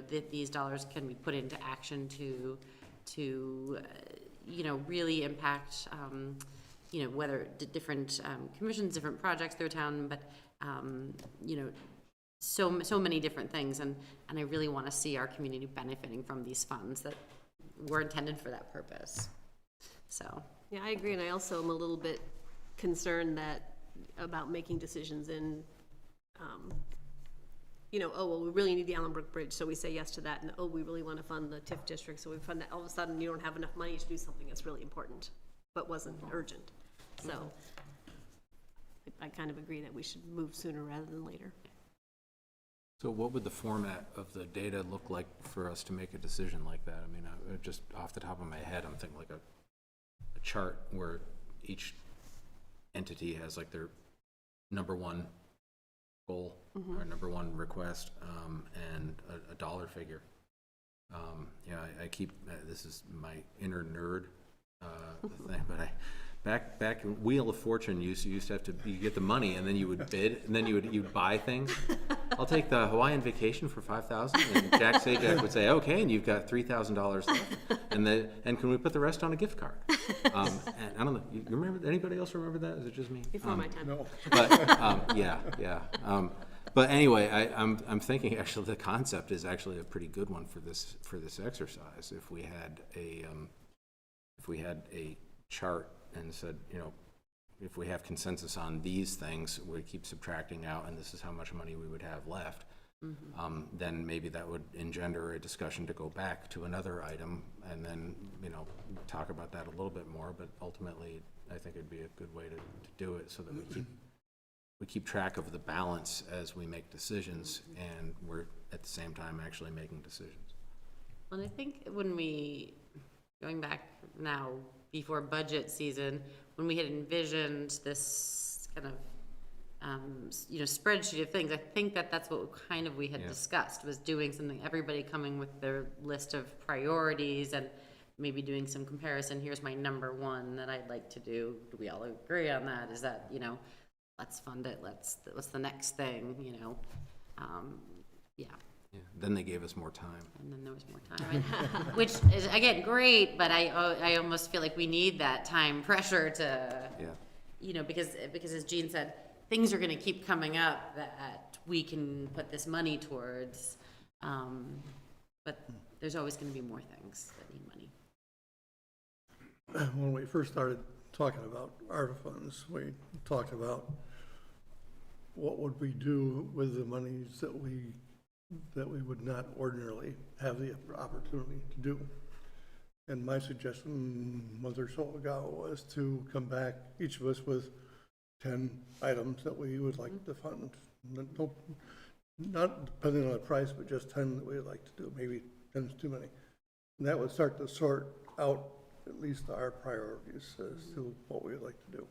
that these dollars can be put into action to really impact, whether different commissions, different projects through town, but, so many different things, and I really want to see our community benefiting from these funds that were intended for that purpose. So. Yeah, I agree, and I also am a little bit concerned about making decisions in, we really need the Allenbrook Bridge, so we say yes to that, and we really want to fund the TIF district, so we fund that. All of a sudden, you don't have enough money to do something that's really important, but wasn't urgent. So I kind of agree that we should move sooner rather than later. So what would the format of the data look like for us to make a decision like that? I mean, just off the top of my head, I'm thinking like a chart where each entity has like their number one goal or number one request, and a dollar figure. I keep, this is my inner nerd thing, but back in Wheel of Fortune, you used to have to, you get the money and then you would bid and then you'd buy things. I'll take the Hawaiian vacation for $5,000, and Jack Sajak would say, okay, and you've got $3,000 left, and can we put the rest on a gift card? And I don't know, you remember, anybody else remember that? Is it just me? Before my time. No. But yeah. But anyway, I'm thinking actually the concept is actually a pretty good one for this exercise. If we had a chart and said, if we have consensus on these things, we keep subtracting out, and this is how much money we would have left, then maybe that would engender a discussion to go back to another item and then, talk about that a little bit more. But ultimately, I think it'd be a good way to do it so that we keep track of the balance as we make decisions, and we're at the same time actually making decisions. And I think when going back now, before budget season, when we had envisioned this kind of, spreadsheet of things, I think that's what kind of we had discussed, was doing something, everybody coming with their list of priorities and maybe doing some comparison. Here's my number one that I'd like to do. Do we all agree on that? Is that, let's fund it. What's the next thing, yeah. Yeah. Then they gave us more time. And then there was more time, which is, again, great, but I almost feel like we need that time pressure to, because as Jean said, things are going to keep coming up that we can put this money towards, but there's always going to be more things that need money. When we first started talking about ARPA funds, we talked about what would we do with the monies that we would not ordinarily have the opportunity to do. And my suggestion a month or so ago was to come back, each of us, with 10 items that we would like to fund. Not depending on the price, but just 10 that we'd like to do. Maybe 10 is too many. And that would start to sort out at least our priorities as to what we'd like to do.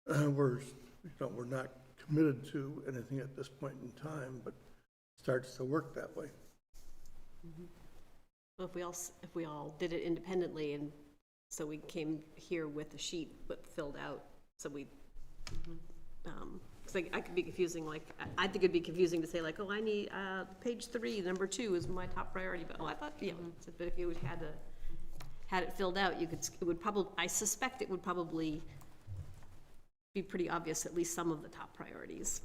And we're not committed to anything at this point in time, but starts to work that way. Well, if we all did it independently, and so we came here with a sheet but filled out, so we, because I could be confusing. Like I think it'd be confusing to say like, oh, I need page 3, number 2 is my top priority, but I thought, but if you had it filled out, it would probably, I suspect it would probably be pretty obvious, at least some of the top priorities.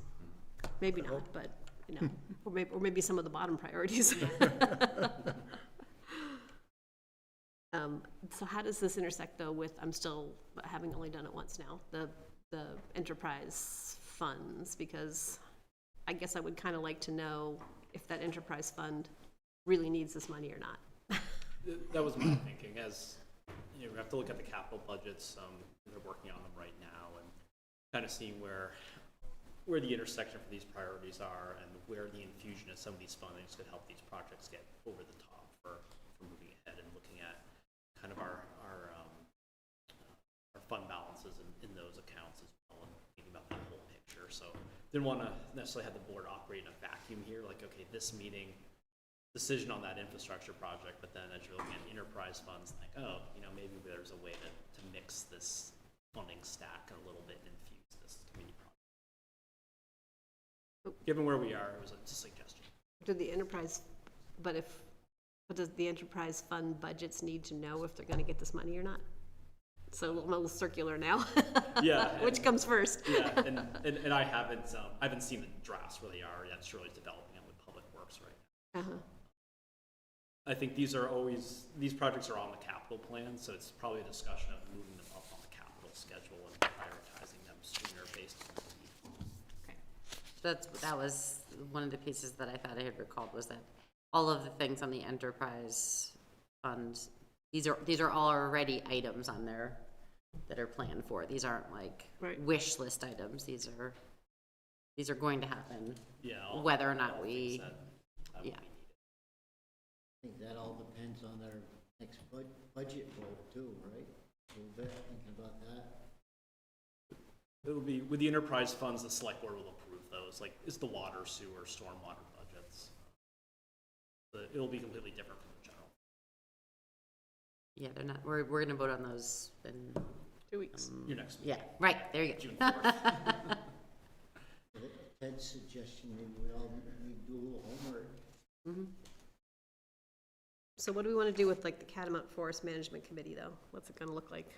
Maybe not, but, you know, or maybe some of the bottom priorities. So how does this intersect though with, I'm still, having only done it once now, the enterprise funds? Because I guess I would kind of like to know if that enterprise fund really needs this money or not. That was my thinking, as, you know, we have to look at the capital budgets, they're working on them right now, and kind of seeing where the intersection for these priorities are, and where the infusion of some of these fundings could help these projects get over the top for moving ahead, and looking at kind of our fund balances in those accounts as well, and thinking about that whole picture. So didn't want to necessarily have the board operate in a vacuum here, like, okay, this meeting, decision on that infrastructure project, but then as you're looking at enterprise funds, like, oh, you know, maybe there's a way to mix this funding stack a little bit and infuse this community project. Given where we are, it was just a suggestion. Do the enterprise, but does the enterprise fund budgets need to know if they're gonna get this money or not? So I'm a little circular now. Yeah. Which comes first? Yeah, and I haven't seen the drafts where they are yet. Shirley's developing them with Public Works right now. Uh-huh. I think these projects are on the capital plan, so it's probably a discussion of moving them up on the capital schedule and prioritizing them sooner based on the need. Okay. That was one of the pieces that I thought I had recalled, was that all of the things on the enterprise fund, these are all already items on there that are planned for. These aren't like Right. wish list items. These are going to happen. Yeah. Whether or not we, that will yeah. be needed. I think that all depends on their next budget vote too, right? A little bit, thinking about that. It'll be, with the enterprise funds, the select board will approve those, like, it's the water, sewer, stormwater budgets. But it'll be completely different from the general. Yeah, they're not, we're gonna vote on those in, 2 weeks. Your next, yeah, right, there you go. June 4th. Ted's suggestion, maybe we all need to do a little homework. Mm-hmm. So what do we want to do with like the Catamount Forest Management Committee though? What's it gonna look like?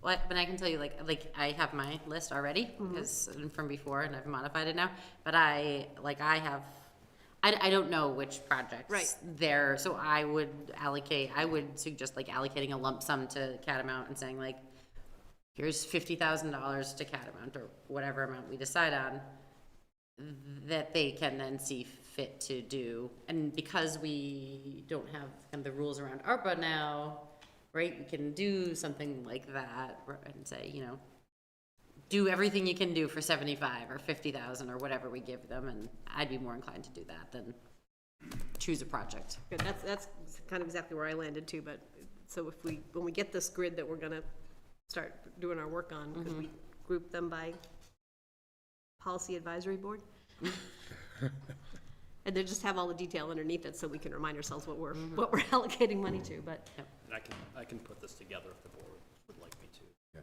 Well, but I can tell you, like I have my list already, because from before, and I've modified it now, but I don't know which projects Right. there, so I would suggest like allocating a lump sum to Catamount and saying like, here's $50,000 to Catamount, or whatever amount we decide on, that they can then see fit to do. And because we don't have kind of the rules around ARPA now, right, we can do something like that and say, you know, do everything you can do for 75 or 50,000 or whatever we give them, and I'd be more inclined to do that than choose a project. Good, that's kind of exactly where I landed too, but, so when we get this grid that we're gonna start doing our work on, could we group them by policy advisory board? And then just have all the detail underneath it so we can remind ourselves what we're allocating money to, but. And I can put this together if the board would like me to. Yeah.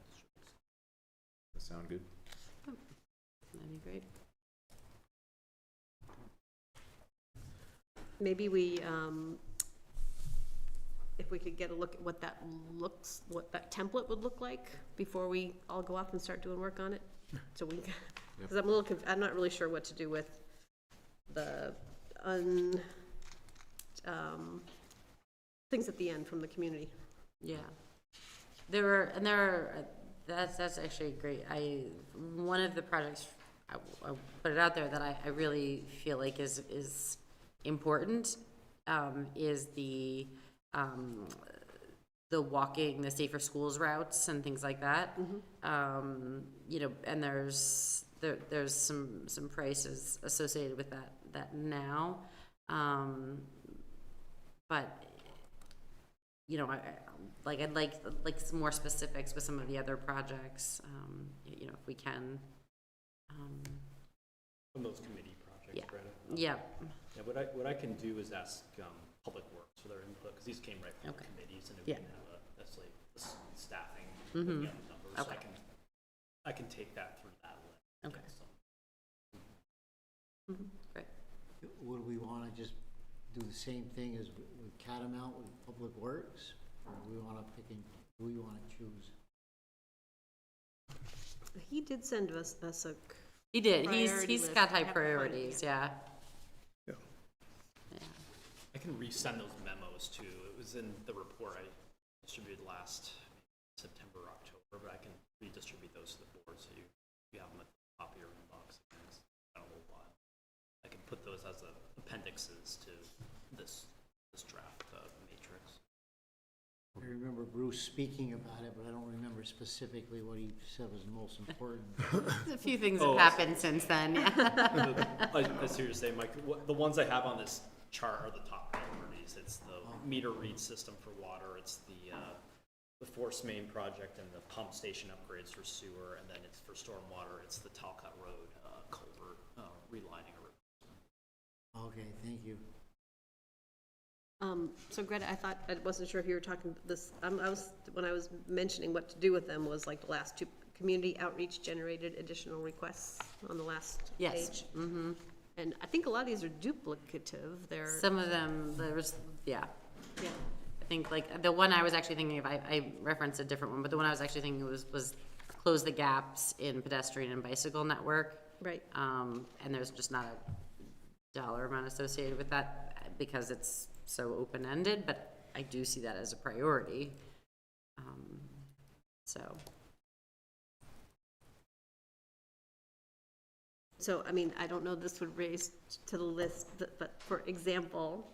That sound good? That'd be great. Maybe we, if we could get a look at what that template would look like before we all go off and start doing work on it. So we, because I'm not really sure what to do with the things at the end from the community. Yeah. That's actually great. One of the projects, I put it out there, that I really feel like is important, is the walking, the safer schools routes and things like that. You know, and there's some prices associated with that now. But you know, I'd like some more specifics with some of the other projects, you know, if we can. From those committee projects, Yeah. Greta. Yeah. Yeah, what I can do is ask Public Works for their input, because these came right from the Okay. committees, and if we Yeah. can have that's like staffing, Mhm. looking at the numbers, so Okay. I can take that through that list. Okay. Great. Would we wanna just do the same thing as with Catamount with Public Works? Or do we wanna who we wanna choose? He did send us a, He did, Priority he's list. got high Have to find it, priorities, yeah. Yeah. Yeah. I can resend those memos too. It was in the report I distributed last September, October, but I can redistribute those to the board so you have them at the top of your inbox. It's been a little while. I can put those as appendixes to this draft matrix. I remember Bruce speaking about it, but I don't remember specifically what he said was most important. There's a few things Oh. have happened since then, yeah. I see what you're saying, Mike. The ones I have on this chart are the top priorities. It's the meter read system for water, it's the force main project and the pump station upgrades for sewer, and then it's for stormwater, it's the Talcott Road culvert relining. Okay, thank you. so Greta, I wasn't sure if you were talking this, when I was mentioning what to do with them was like the last two, community outreach generated additional requests on the last Yes. page. Mm-hmm. And I think a lot of these are duplicative, they're, Some of them, there was, yeah. yeah, I think like the one I was actually thinking of, I referenced a different one, but the one I was actually thinking was close the gaps in pedestrian and bicycle network. right. And there's just not a dollar amount associated with that because it's so open-ended, but I do see that as a priority. So, I mean, I don't know this would raise to the list, but for example,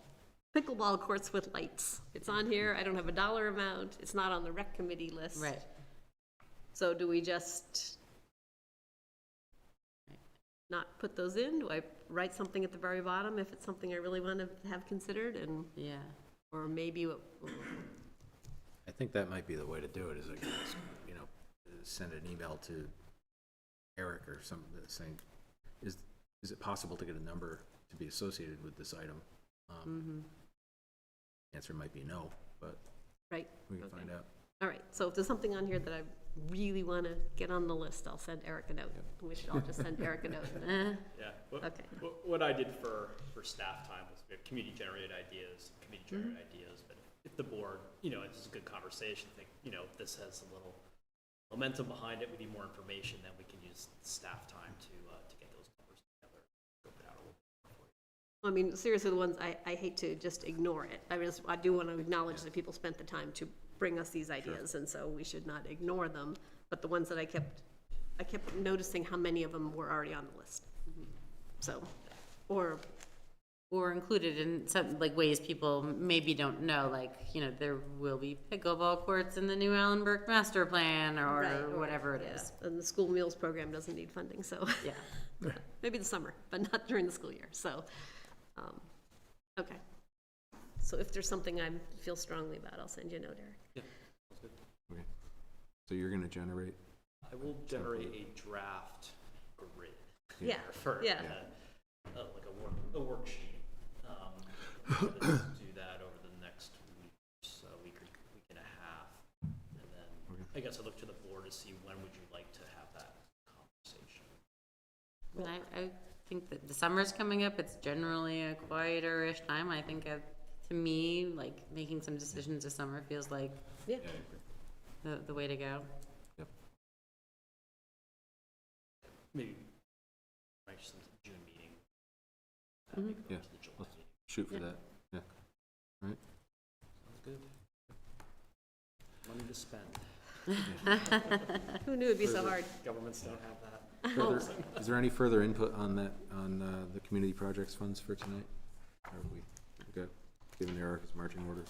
pickleball courts with lights. It's on here, I don't have a dollar amount, it's not on the rec committee list. Right. So do we just not put those in? Do I write something at the very bottom if it's something I really want to have considered and, Yeah. or maybe, I think that might be the way to do it, is like, you know, send an email to Eric or something saying, is it possible to get a number to be associated with this item? Answer might be no, but right? we can Okay. find out. All right, so if there's something on here that I really want to get on the list, I'll send Eric a note. We should all just send Eric a note. Yeah. Okay. What I did for staff time was we have community generated ideas, but if the board, you know, it's a good conversation, think, you know, if this has a little momentum behind it, we need more information, then we can use staff time to get those numbers together, scope it out a little bit more for you. I mean, seriously, the ones, I hate to just ignore it. I do want to acknowledge that people spent the time to bring us these ideas, and so we should not ignore them. But the ones that I kept noticing how many of them were already on the list. So, or, included in some, like, ways people maybe don't know, like, you know, there will be pickleball courts in the new Allenburg master plan or right, whatever it yeah. is. And the school meals program doesn't need funding, so. Yeah. Maybe the summer, but not during the school year, so, okay. So if there's something I feel strongly about, I'll send you a note, Eric. Yeah, sounds good. Okay. So you're gonna generate, I will generate a draft grid. Yeah, For, yeah. like a worksheet. I'm gonna do that over the next week, so week and a half. And then I guess I look to the board to see when would you like to have that conversation. And I think that the summer's coming up, it's generally a quieter-ish time. I think to me, like, making some decisions this summer feels like Yeah, the way to go. Maybe some June meeting. Mhm. Yeah. To the July Let's meeting. shoot for that, yeah. Sounds good. Money to spend. who knew it'd be so hard? Governments don't have that. Further- Is there any further input on that, on the community projects funds for tonight? Or have we got, given Eric his marching orders?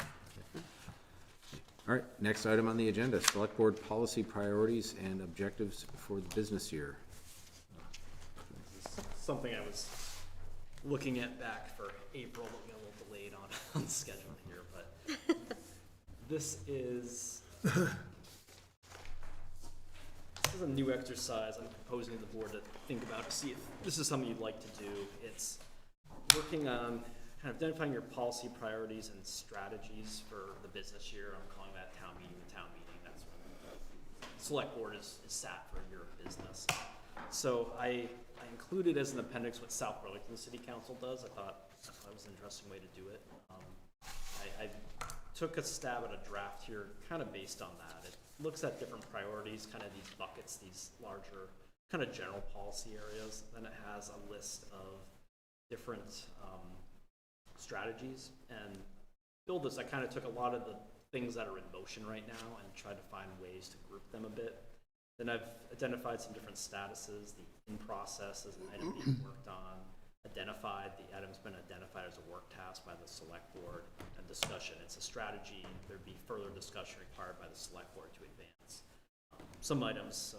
Okay. All right, next item on the agenda, select board policy priorities and objectives for the business year. Something I was looking at back for April, but we got a little delayed on schedule here, but this is a new exercise I'm proposing to the board to think about to see if this is something you'd like to do. It's working on kind of identifying your policy priorities and strategies for the business year. I'm calling that town meeting. That's when the select board is sat for your business. So I included as an appendix what South Burlington City Council does. I thought it was an interesting way to do it. I took a stab at a draft here, kind of based on that. looks at different priorities, kind of these buckets, these larger kind of general policy areas. Then it has a list of different strategies. And build this, I kind of took a lot of the things that are in motion right now and tried to find ways to group them a bit. Then I've identified some different statuses, the in process as an item being worked on, identified, the item's been identified as a work task by the select board, and discussion. It's a strategy. There'd be further discussion required by the select board to advance. Some items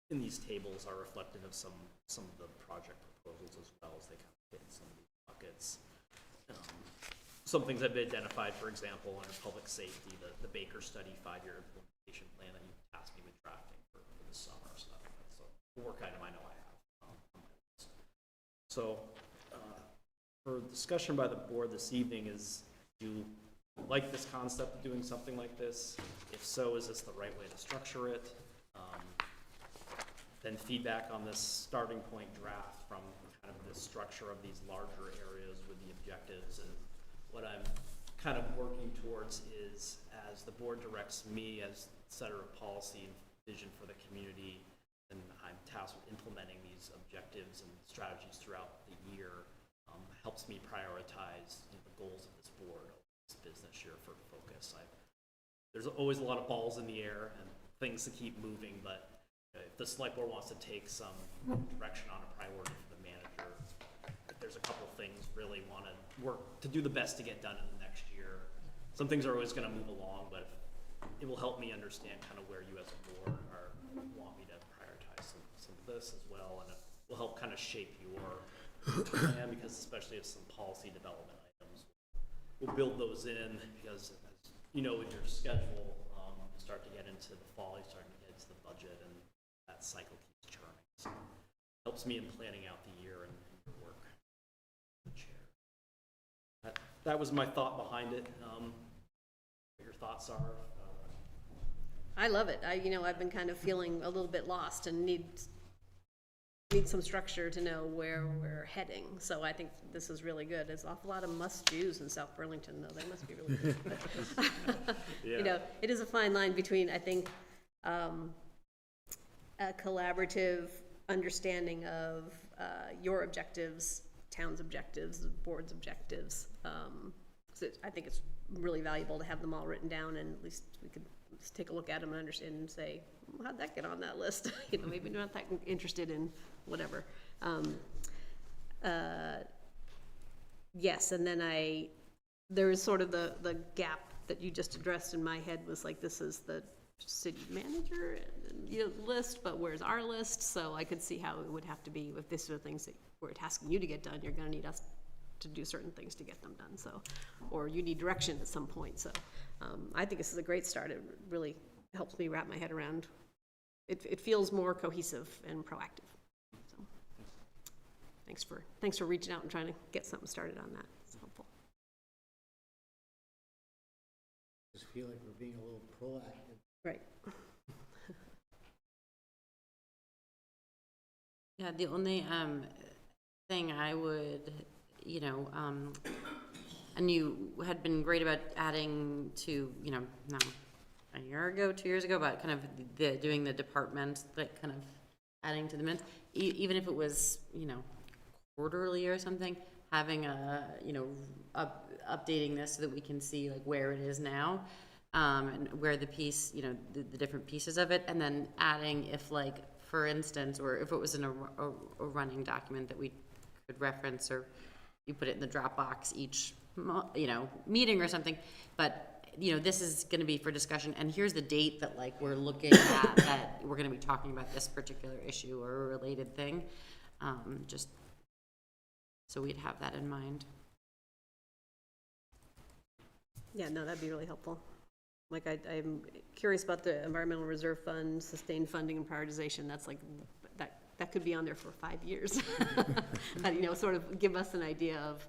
in these tables are reflective of some of the project proposals as well, as they kind of fit in some of these buckets. Some things have been identified, for example, under public safety, the Baker study 5-year implementation plan that you tasked me with drafting for the summer. So that's a work item I know I have on my list. So for discussion by the board this evening is, do you like this concept of doing something like this? If so, is this the right way to structure it? Then feedback on this starting point draft from kind of the structure of these larger areas with the objectives. And what I'm kind of working towards is, as the board directs me as setter of policy and vision for the community, and I'm tasked with implementing these objectives and strategies throughout the year, helps me prioritize the goals of this board, this business year for focus. There's always a lot of balls in the air and things to keep moving, but if the select board wants to take some direction on a priority for the manager, if there's a couple things really want to work to do the best to get done in the next year. Some things are always going to move along, but it will help me understand kind of where you as a board want me to prioritize some of this as well, and it will help kind of shape your plan, because especially if some policy development items, we'll build those in, because as you know, with your schedule, you start to get into the fall, you start to get into the budget, and that cycle keeps churning. So it helps me in planning out the year and your work. Chair. That was my thought behind it. What your thoughts are? I love it. I've been kind of feeling a little bit lost and need some structure to know where we're heading. So I think this is really good. There's an awful lot of must-dos in South Burlington, though. They must be really good. Yeah. It is a fine line between, I think, a collaborative understanding of your objectives, town's objectives, the board's objectives. So I think it's really valuable to have them all written down, and at least we could just take a look at them and understand and say, well, how'd that get on that list? Maybe not that interested in whatever. Yes, and then there is sort of the gap that you just addressed in my head was like, this is the city manager list, but where's our list? So I could see how it would have to be if this are things that we're tasking you to get done. You're going to need us to do certain things to get them done. So, or you need direction at some point. So I think this is a great start. It really helps me wrap my head around. It feels more cohesive and proactive. So thanks for reaching out and trying to get something started on that. It's helpful. Just feel like we're being a little proactive. Right. Yeah, the only thing I would, and you had been great about adding to, now a year ago, 2 years ago, about kind of doing the department, like kind of adding to the minutes, even if it was, quarterly or something, having updating this so that we can see like where it is now, and where the piece, the different pieces of it, and then adding if like, for instance, or if it was in a running document that we could reference, or you put it in the Dropbox each, meeting or something, but this is going to be for discussion, and here's the date that like we're looking at that we're going to be talking about this particular issue or a related thing, just so we'd have that in mind. Yeah, no, that'd be really helpful. Like I'm curious about the Environmental Reserve Fund, sustained funding and prioritization. That's like, that could be on there for 5 years. But, sort of give us an idea of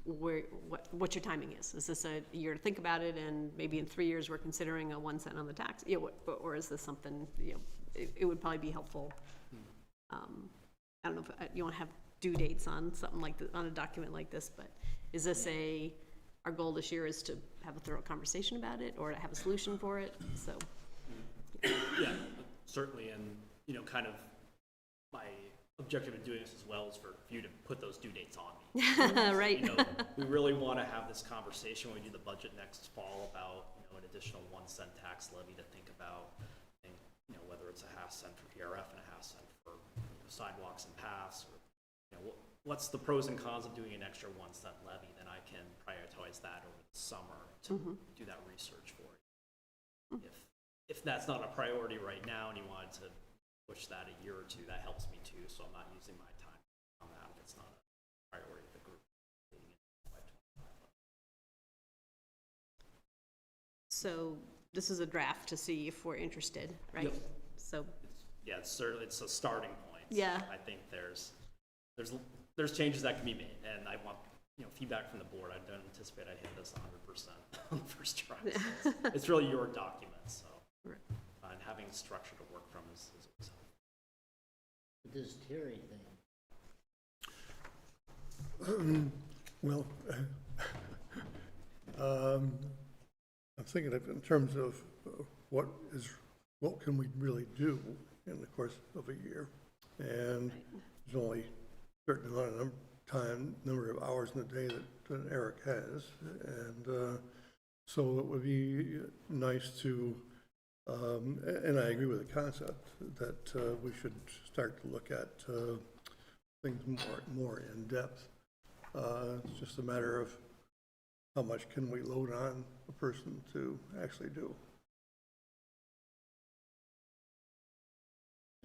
what your timing is. Is this a year to think about it, and maybe in 3 years we're considering a 1 cent on the tax? Or is this something, it would probably be helpful. I don't know if you want to have due dates on something like this, on a document like this, but is this our goal this year is to have a thorough conversation about it, or to have a solution for it, so. Yeah, certainly, and, you know, kind of my objective in doing this as well is for you to put those due dates on me. Right. You know, we really want to have this conversation when we do the budget next fall about, you know, an additional 1 cent tax levy to think about, and, you know, whether it's a ½ cent for PRF and a ½ cent for, you know, sidewalks and paths, or, you know, what's the pros and cons of doing an extra 1 cent levy, then I can prioritize that over the summer to do that research for you. If that's not a priority right now and you wanted to push that a year or two, that helps me too, so I'm not using my time on that if it's not a priority of the group. So this is a draft to see if we're interested, right? Yep. So, Yeah, it's certainly, it's a starting point. Yeah. I think there's changes that can be made, and I want, you know, feedback from the board. I don't anticipate I'd hit this 100% on the first try. So it's really your document, so. Right. And having structure to work from is always helpful. What does Terry think? Well, I'm thinking of in terms of what can we really do in the course of a year? And there's only a certain amount of number of hours in the day that Eric has. And so it would be nice to, and I agree with the concept that we should start to look at things more in depth. It's just a matter of how much can we load on a person to actually do.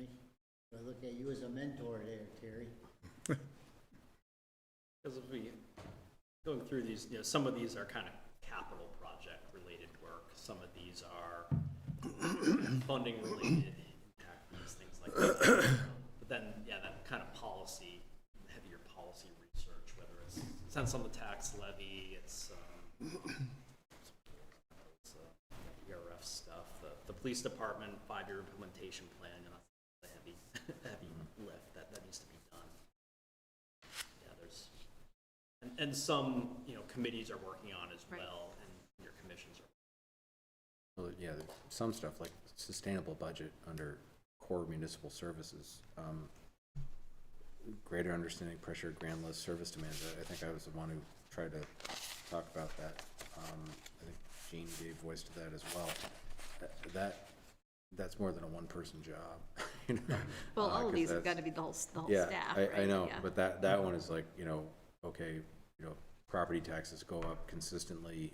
I look at you as a mentor there, Terry. Because if we, going through these, you know, some of these are kind of capital project related work. Some of these are funding related, impact fees, things like that. But then, yeah, that kind of policy, heavier policy research, whether it's on the tax levy, it's ERF stuff, the police department 5-year implementation plan, you know, the heavy lift that needs to be done. Yeah, there's, and some, you know, committees are working on as Right. well, and your commissions are. Well, yeah, there's some stuff like sustainable budget under core municipal services. Greater understanding pressure, grand list, service demands. I think I was the one who tried to talk about that. I think Jean gave voice to that as well. That's more than a one-person job. You know? well, all of 'cause these have got that's- to be the whole yeah, staff, I right? know, Yeah. but that one is like, you know, okay, you know, property taxes go up consistently.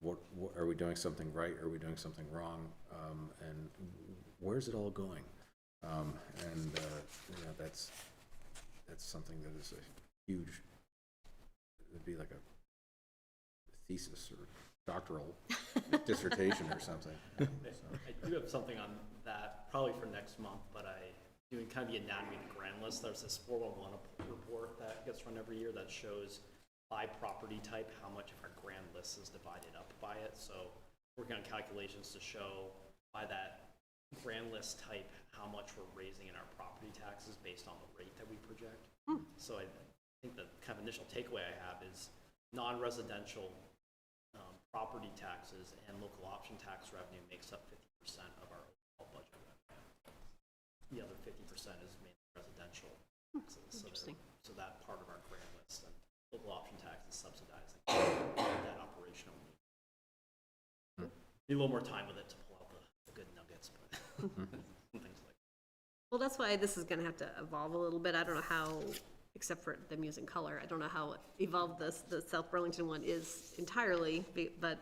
What are we doing something right? Are we doing something wrong? And where's it all going? You know, that's something that is a huge. It'd be like a thesis or doctoral dissertation or something. So. I do have something on that probably for next month, but doing kind of the anatomy of the grand list. There's this 411 report that gets run every year that shows by property type how much of our grand list is divided up by it. So working on calculations to show by that grand list type how much we're raising in our property taxes based on the rate that we project. So I think the kind of initial takeaway I have is non-residential property taxes and local option tax revenue makes up 50% of our overall budget revenue. The other 50% is mainly residential taxes. Interesting. So that part of our grant list and local option tax is subsidizing that operational need. Need a little more time with it to pull out the good nuggets, but some things like. Well, that's why this is gonna have to evolve a little bit. I don't know how, except for them using color, I don't know how evolved the South Burlington one is entirely, but,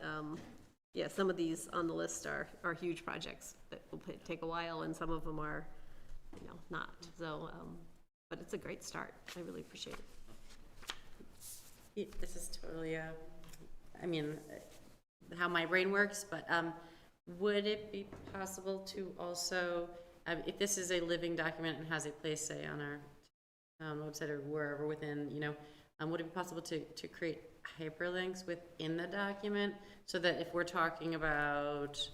yeah, some of these on the list are huge projects that will take a while, and some of them are, you know, not. So, but it's a great start. I really appreciate it. This is totally, I mean, how my brain works, but would it be possible to also, if this is a living document and has a place, say, on our website or wherever within, you know, would it be possible to create hyperlinks within the document so that if we're talking about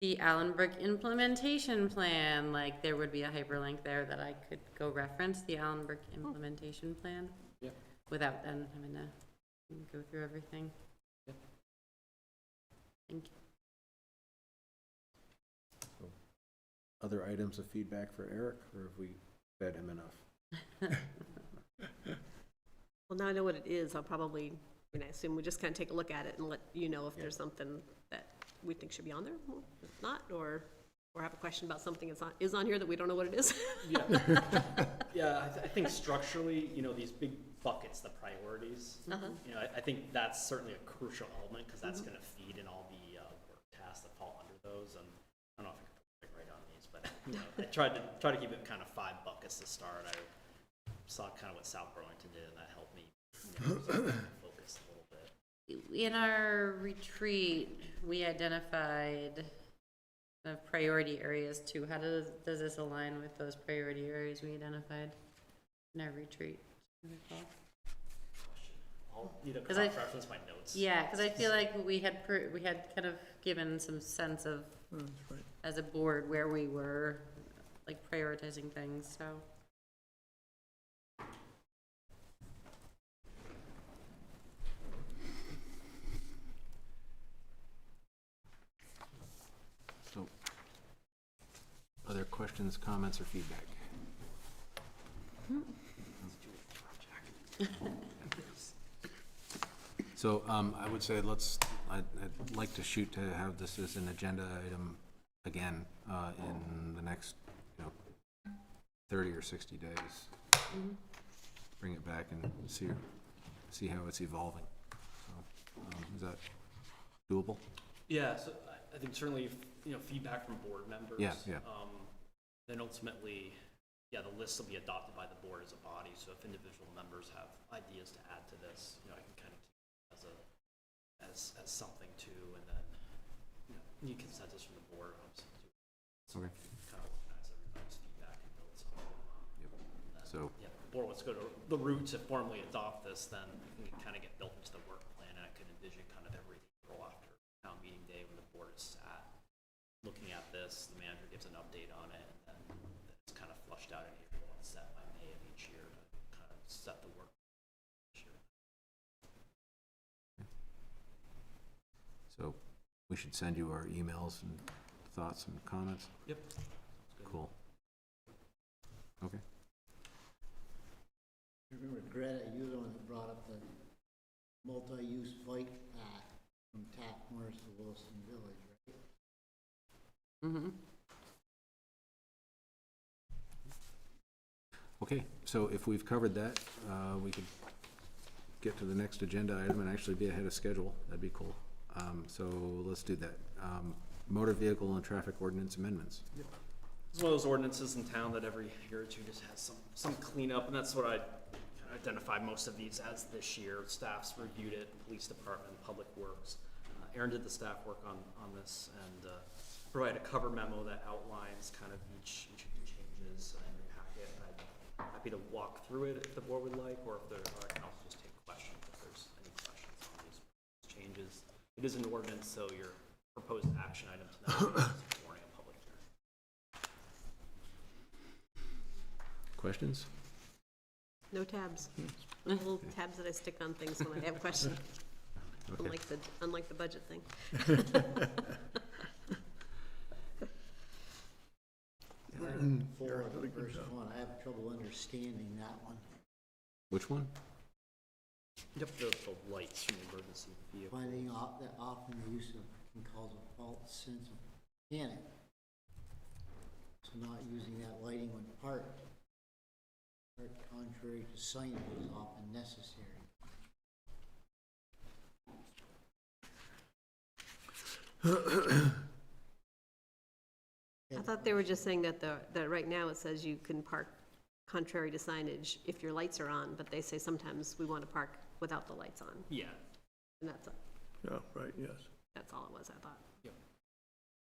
the Allenbrook implementation plan, like there would be a hyperlink there that I could go reference the Allenbrook implementation plan? Yeah. without then having to go through everything. Thank you. Other items of feedback for Eric, or have we fed him enough? Well, now I know what it is, I'll probably, I mean, I assume we just kind of take a look at it and let you know if there's something that we think should be on there, or if not, or have a question about something that's is on here that we don't know what it is. Yeah, yeah, I think structurally, you know, these big buckets, the priorities, you know, I think that's certainly a crucial element, because that's gonna feed in all the work tasks that fall under those, and I don't know if I can put it right on these, but, you know, I tried to keep it kind of 5 buckets to start. I saw kind of what South Burlington did, and that helped me, you know, focus a little bit. In our retreat, we identified the priority areas too. How does this align with those priority areas we identified in our retreat? Do you recall? I'll need to 'Cause I- cross-reference my notes. Yeah, because I feel like we had kind of given some sense of, That's right. as a board, where we were, like, prioritizing things, so. So, other questions, comments, or feedback? So, I would say I'd like to shoot to have this as an agenda item again, in the next, 30 or 60 days. Bring it back and see how it's evolving. So, is that doable? Yeah, so I think certainly, you know, feedback from board members. Yeah. Then ultimately, yeah, the list will be adopted by the board as a body, so if individual members have ideas to add to this, you know, I can kind of as something too, and then, you know, need consensus from the board, obviously, too. So Okay. kind of organize everybody's feedback and build something. Yep. And then, So- yeah, the board wants to go to the route to formally adopt this, then it can kind of get built into the work plan, and I could envision kind of every April after town meeting day when the board is sat, looking at this, the manager gives an update on it, and then it's kind of flushed out in April and set by May of each year to kind of set the work. So, we should send you our emails and thoughts and comments? Yep. Cool. Okay. Remember Greta, you were the one that brought up the multi-use bike path from Tapmore to Williston Village, right? Mm-hmm. Okay, so if we've covered that, we could get to the next agenda item and actually be ahead of schedule. That'd be cool. So let's do that. Motor vehicle and traffic ordinance amendments. It's one of those ordinances in town that every year or two just has some cleanup, and that's what I identified most of these as this year. Staff's reviewed it, police department, public works. Aaron did the staff work on this and provided a cover memo that outlines kind of each of the changes in your packet. I'm happy to walk through it if the board would like, or if there, I can also just take questions if there's any questions on these changes. It is an ordinance, so your proposed action item tonight is warning a public hearing. Questions? No tabs. Little tabs that I stick on things when I have questions, Okay. unlike the budget thing. For the first one, I have trouble understanding that one. Which one? Yep, the lights from the emergency vehicle. Finding out that often the use of can cause a false sense of panic. So not using that lighting when parked, contrary to signage, is often necessary. I thought they were just saying that that right now it says you can park contrary to signage if your lights are on, but they say sometimes we want to park without the lights on, Yeah, and that's Yeah, right, yes. all it was, I thought.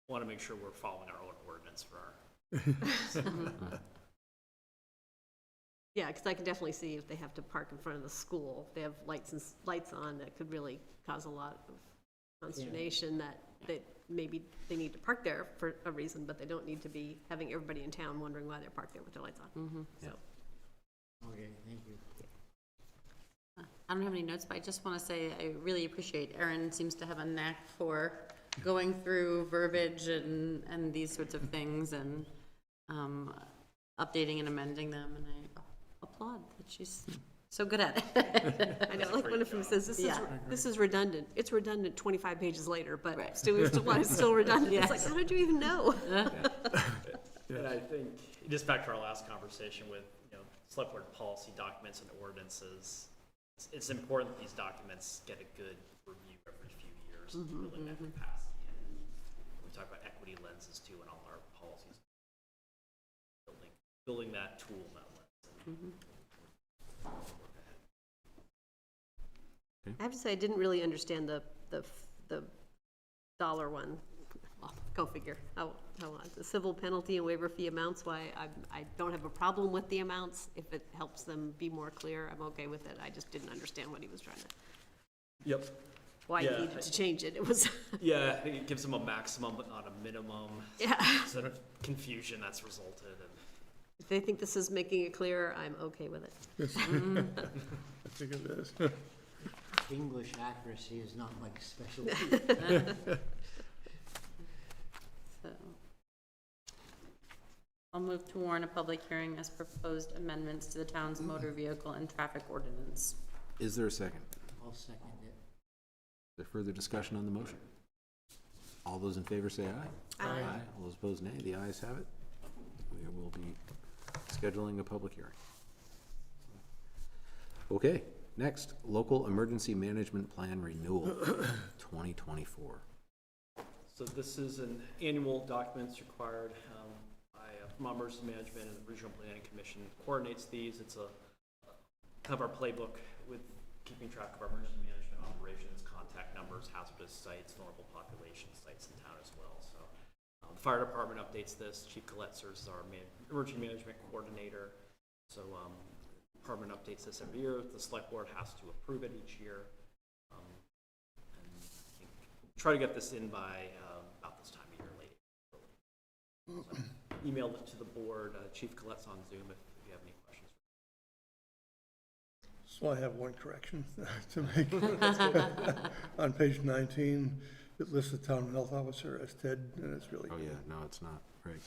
want to make sure we're following our own ordinance for our, Yeah, because I can definitely see if they have to park in front of the school, if they have lights on, that could really cause a lot of consternation, that maybe they need to park there for a reason, but they don't need to be having everybody in town wondering why they're parked there with their lights on. So, Okay, thank you. I don't have any notes, but I just want to say I really appreciate Erin seems to have a knack for going through verbiage and these sorts of things and updating and amending them, and I applaud that she's so good at it. I know, like one of them says, this is redundant. It's redundant 25 pages later, but Right. still, it's still redundant. It's like, Yes. how did you even know? And I think, just back to our last conversation with, select board policy documents and ordinances, it's important that these documents get a good review every few years, building that capacity. And we talk about equity lenses too in all our policies. Building that tool, that lens. I have to say, I didn't really understand the dollar one. Well, go figure. The civil penalty and waiver fee amounts, why I don't have a problem with the amounts. If it helps them be more clear, I'm okay with it. I just didn't understand what he was trying to, Yep. why he Yeah, needed to change it. It was, Yeah, I think it gives them a maximum but not a minimum. yeah. Sort of confusion that's resulted. And If they think this is making it clear, I'm okay with it. Yes. I think it is. English accuracy is not my specialty. So, I'll move to warn a public hearing as proposed amendments to the town's motor vehicle and traffic ordinance. Is there a second? I'll second it. Is there further discussion on the motion? All those in favor say aye. Aye. All those opposed, nay. The ayes have it. We will be scheduling a public hearing. Okay, next, local emergency management plan renewal, 2024. so this is an annual document that's required by Vermont Emergency Management, and the Regional Planning Commission coordinates these. It's a kind of our playbook with keeping track of our emergency management operations, contact numbers, hazardous sites, vulnerable population sites in town as well. So the fire department updates this. Chief Colette serves as our emergency management coordinator. So department updates this every year. The select board has to approve it each year. And I think try to get this in by about this time of year, late April. So emailed it to the board. Chief Colette's on Zoom if you have any questions. So I have one correction to make. On page 19, it lists the town health officer as Ted, and it's really. Oh, yeah, no, it's not, right.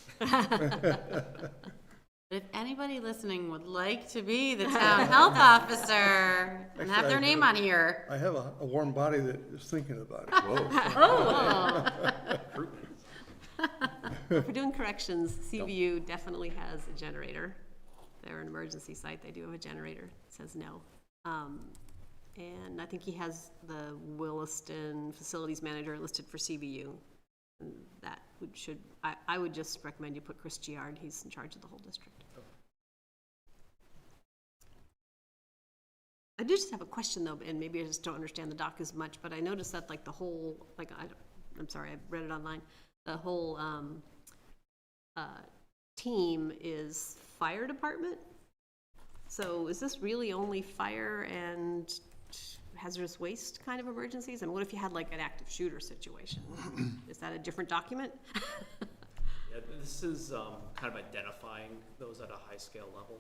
If anybody listening would like to be the town health officer and have their name on here. I have a warm body that is thinking about it. Whoa. If we're doing corrections, CVU definitely has a generator. They're an emergency site, they do have a generator, it says no. And I think he has the Williston facilities manager listed for CVU. And that I would just recommend you put Chris Giard, he's in charge of the whole district. I do just have a question though, and maybe I just don't understand the doc as much, but I noticed that like the whole, I'm sorry, I read it online, the whole team is fire department. So is this really only fire and hazardous waste kind of emergencies? And what if you had like an active shooter situation? Is that a different document? Yeah, this is kind of identifying those at a high scale level.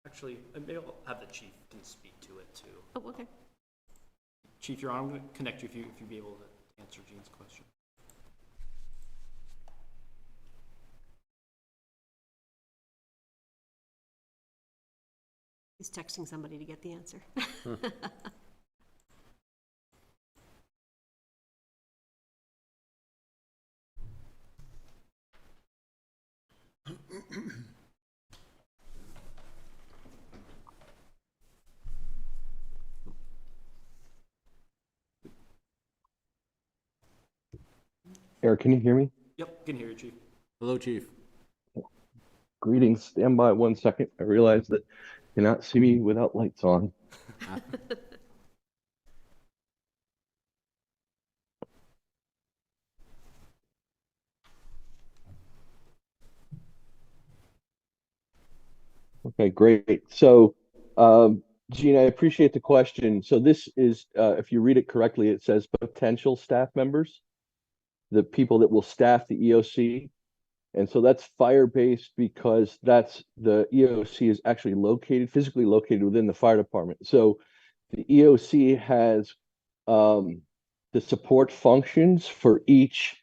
Actually, maybe I'll have the chief can speak to it too. Oh, okay. Chief, you're on. I'm going to connect you if you be able to answer Jean's question. He's texting somebody to get the answer. Eric, can you hear me? Yep, can hear you, Chief. Hello, chief. Greetings. Stand by 1 second. I realize that you cannot see me without lights on. Okay, great. So, Gene, I appreciate the question. So this is, if you read it correctly, it says potential staff members, the people that will staff the EOC. And so that's fire-based because that's the EOC is actually physically located within the fire department. So the EOC has the support functions for each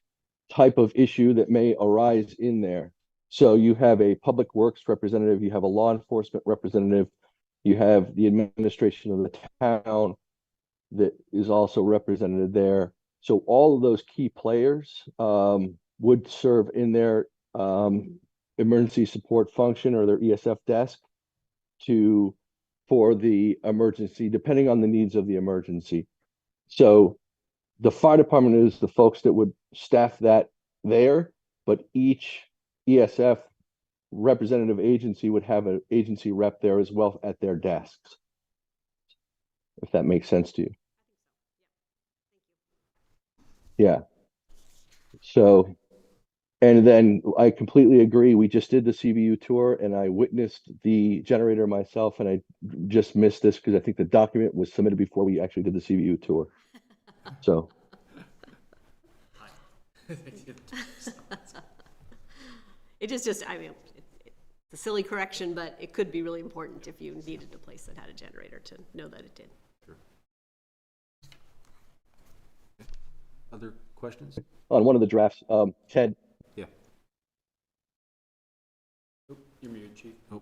type of issue that may arise in there. So you have a public works representative, you have a law enforcement representative, you have the administration of the town that is also represented there. So all of those key players would serve in their emergency support function or their ESF desk for the emergency, depending on the needs of the emergency. So the fire department is the folks that would staff that there, but each ESF representative agency would have an agency rep there as well at their desks. If that makes sense to you. Yeah. So, and then I completely agree. We just did the CVU tour and I witnessed the generator myself, and I just missed this because I think the document was submitted before we actually did the CVU tour. So. It is just, I mean, it's a silly correction, but it could be really important if you needed a place that had a generator to know that it did. Sure. Okay. Other questions? On one of the drafts, Ted. Yeah. Oop, you're muted, Chief. Oh.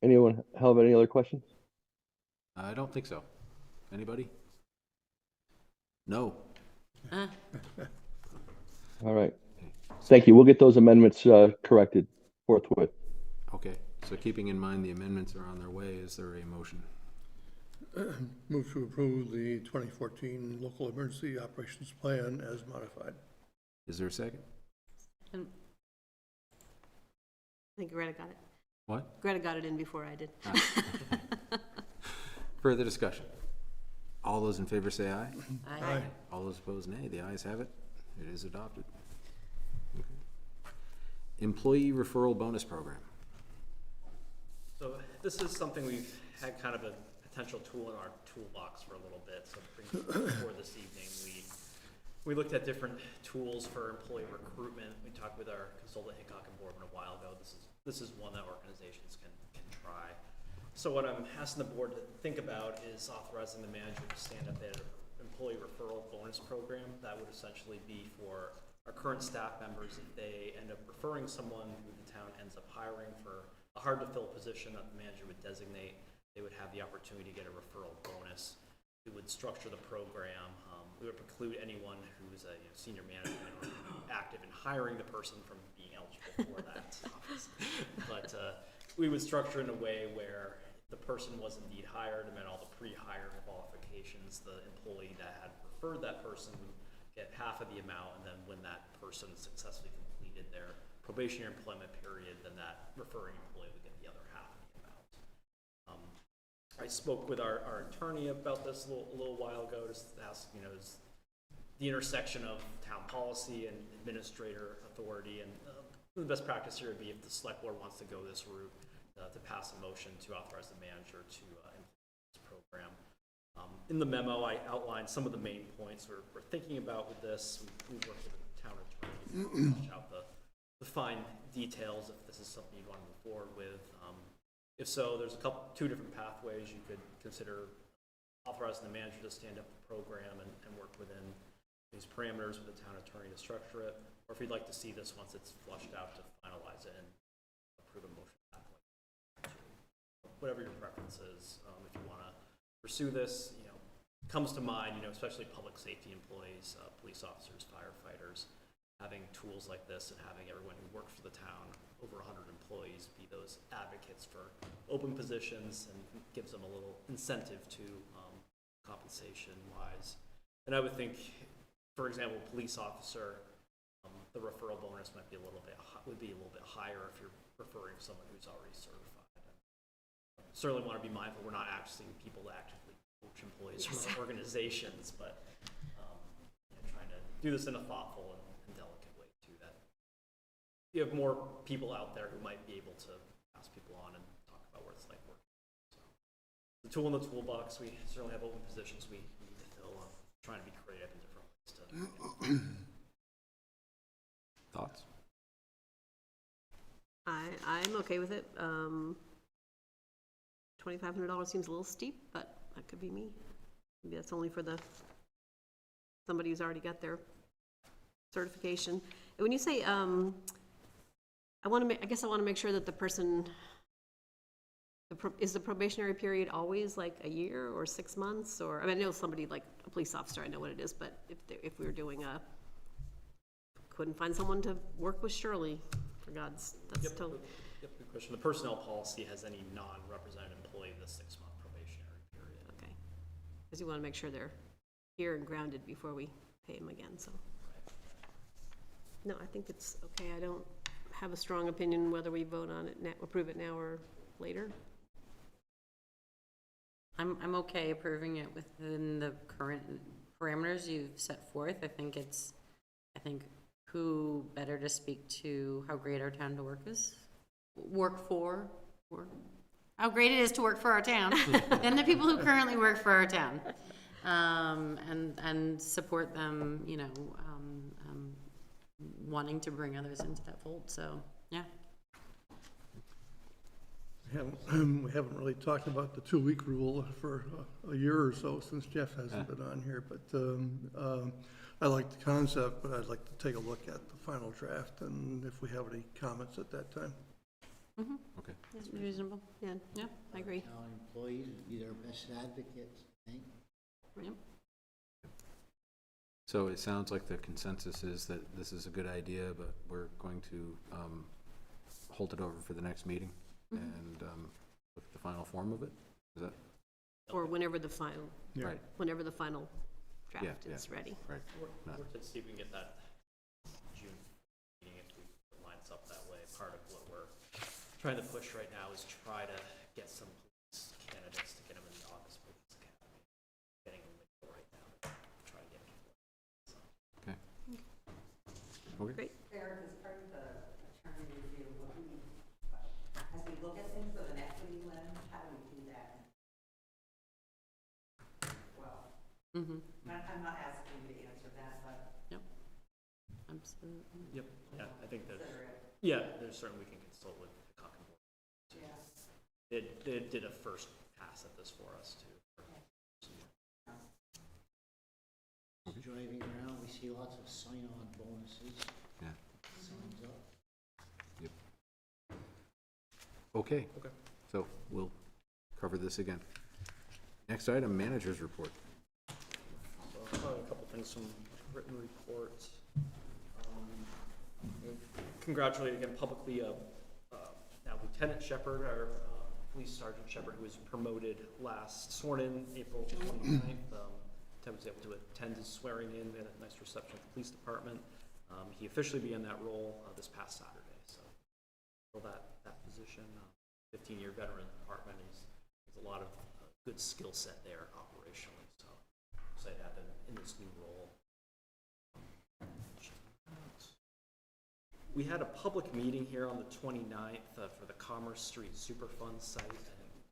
Anyone have any other questions? I don't think so. Anybody? No. All right. Thank you. We'll get those amendments corrected forthwith. Okay. So keeping in mind the amendments are on their way, is there a motion? Move to approve the 2014 Local Emergency Operations Plan as modified. Is there a second? I think Greta got it. What? Greta got it in before I did. Further discussion? All those in favor say aye. Aye. All those opposed, nay. The ayes have it. It is adopted. Okay. Employee referral bonus program. So this is something we've had kind of a potential tool in our toolbox for a little bit. So before this evening, we looked at different tools for employee recruitment. We talked with our consultant Hickok and Boardman a while ago. This is one that organizations can try. So what I'm asking the board to think about is authorizing the manager to stand up an employee referral bonus program that would essentially be for our current staff members if they end up referring someone who the town ends up hiring for a hard to fill position that the manager would designate. They would have the opportunity to get a referral bonus. We would structure the program. We would preclude anyone who's a senior management or active in hiring the person from being eligible for that office. But we would structure in a way where the person was indeed hired and met all the pre-hire qualifications. The employee that had referred that person would get half of the amount, and then when that person successfully completed their probationary employment period, then that referring employee would get the other half of the amount. I spoke with our attorney about this a little while ago, just to ask, is the intersection of town policy and administrator authority, and the best practice here would be if the select board wants to go this route, to pass a motion to authorize the manager to implement this program. In the memo, I outlined some of the main points we're thinking about with this. We worked with the town attorney to flesh out the fine details if this is something you'd want to move forward with. If so, there's two different pathways. You could consider authorizing the manager to stand up the program and work within these parameters with the town attorney to structure it, or if you'd like to see this once it's flushed out to finalize it and approve a motion at that point. Whatever your preference is, if you want to pursue this, comes to mind, especially public safety employees, police officers, firefighters, having tools like this and having everyone who works for the town, over 100 employees, be those advocates for open positions, and gives them a little incentive to compensation wise. And I would think, for example, police officer, the referral bonus might be would be a little bit higher if you're referring someone who's already certified. Certainly want to be mindful we're not asking people to actively coach employees from other organizations, but trying to do this in a thoughtful and delicate way too, that you have more people out there who might be able to pass people on and talk about what it's like working. So the tool in the toolbox, we certainly have open positions we need to fill, trying to be creative in different ways to Thoughts? okay with it. $2,500 seems a little steep, but that could be me. Maybe that's only for somebody who's already got their certification. And when you say, I guess I want to make sure that the person, is the probationary period always like a year or 6 months? Or, I mean, I know somebody like a police officer, I know what it is, but if we were doing couldn't find someone to work with Shirley, for God's, that's Yep, totally. Yep, good question. The personnel policy has any non-represented employee in the 6-month probationary period. Okay, because you want to make sure they're here and grounded before we pay them again, so. No, I think it's okay. I don't have a strong opinion whether we vote on it now, approve it now or later. I'm okay approving it within the current parameters you've set forth. I think who better to speak to how great our town to work is? How great it is to work for our town than the people who currently work for our town. And support them, wanting to bring others into that fold, so, yeah. We haven't really talked about the 2-week rule for a year or so since Jeff hasn't been on here, but I like the concept, but I'd like to take a look at the final draft and if we have any comments at that time. Okay. That's reasonable. Yeah, Yeah. I agree. Town employees would be their best advocates, I think. Yep. So it sounds like the consensus is that this is a good idea, but we're going to hold it over for the next meeting and look at the final form of it. Is that Or whenever the final, Yeah. right? whenever the final draft Yeah, is ready. Right. No. We're to see if we can get that June meeting if we lines up that way. Part of what we're trying to push right now is try to get some police candidates to get them in the August Police Academy. Getting them legal right now, try to get people. Okay. Great. Eric, as part of the attorney review, as we look at things with an equity lens, how do we do that? Well, I'm not asking you to answer that, but Absolutely. Yep, yeah, I think that, consider it. yeah, there's certainly we can consult with the Cockin Board. Yeah. They did a first pass at this for us too. Driving around, we see lots of sign-on bonuses, Yeah. signs up. Yep. Okay. Okay. So we'll cover this again. Next item, manager's report. So a couple things from written reports. Congratulate again publicly now Lieutenant Shepard, our Police Sergeant Shepard, who was promoted sworn in April 29th. Ted was able to attend his swearing in. We had a nice reception at the police department. He officially began that role this past Saturday. So fill that position. 15-year veteran of the department. He's a lot of good skill set there operationally. So excited to have him in this new role. We had a public meeting here on the 29th for the Commerce Street Superfund site.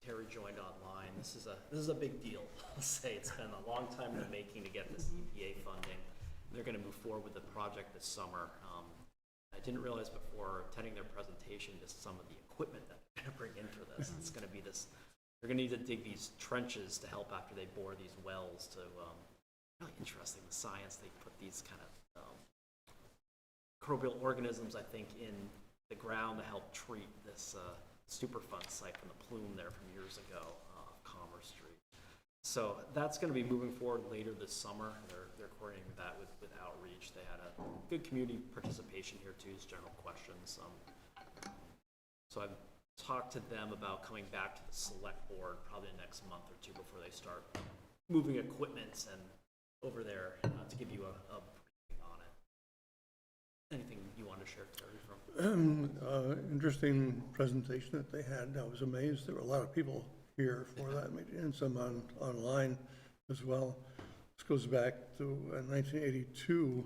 Terry joined online. This is a big deal. I'll say it's been a long time in the making to get this EPA funding. They're going to move forward with the project this summer. I didn't realize before attending their presentation just some of the equipment that they're going to bring in for this. It's going to be this. They're going to need to dig these trenches to help after they bore these wells. To really interesting the science. They put these kind of microbial organisms, I think, in the ground to help treat this Superfund site from the plume there from years ago, Commerce Street. So that's going to be moving forward later this summer. They're coordinating that with outreach. They had a good community participation here too, general questions. So I've talked to them about coming back to the select board probably the next month or two before they start moving equipment and over there to give you a briefing on it. Anything you want to share, Terry, from? Interesting presentation that they had. I was amazed. There were a lot of people here for that meeting and some online as well. This goes back to 1982,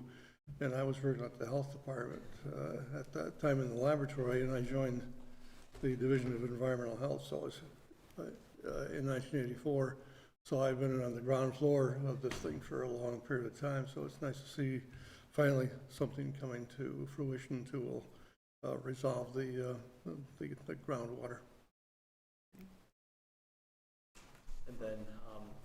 and I was working at the health department at that time in the laboratory, and I joined the Division of Environmental Health. So it was in 1984. So I've been on the ground floor of this thing for a long period of time. So it's nice to see finally something coming to fruition to resolve the groundwater. And then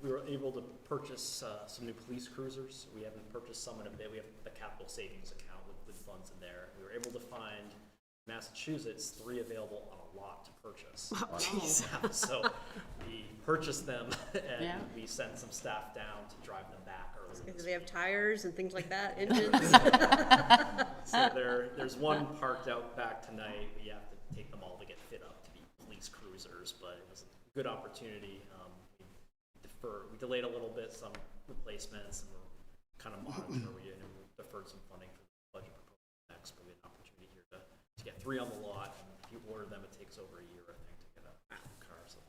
we were able to purchase some new police cruisers. We haven't purchased some in a bit. We have the capital savings account with funds in there. We were able to find Massachusetts 3 available on a lot to purchase. Yeah, so we purchased them and Yeah. we sent some staff down to drive them back earlier Do this they have tires and things like that, engines? So there's one parked out back tonight. We have to take them all to get fit up to be police cruisers, but it was a good opportunity. We delayed a little bit some replacements, and we're kind of monitoring where we deferred some funding for the budget proposal next, but we had an opportunity here to get 3 on the lot, and if you order them, it takes over a year, I think, to get a car. So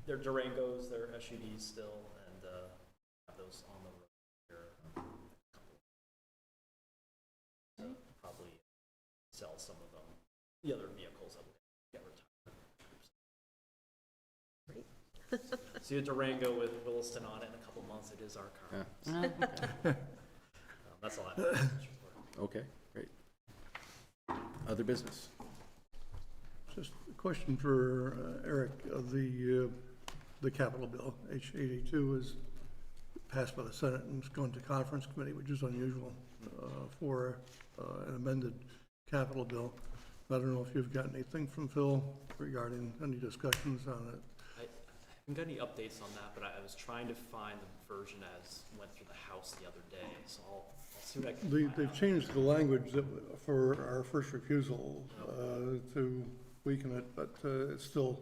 they're Durangos, they're SUVs still, and have those on the road here. So probably sell some of them, the other vehicles that will get retired. See a Durango with Williston on it in a couple months, it is our car. That's all I have. Okay, great. Other business? Just a question for Eric. The capital bill, H-82, is passed by the Senate and it's gone to conference committee, which is unusual for an amended capital bill. I don't know if you've got anything from Phil regarding any discussions on it. I haven't got any updates on that, but I was trying to find the version as went through the House the other day, so I'll see what I can find They've out. changed the language for our first refusal to weaken it, but it still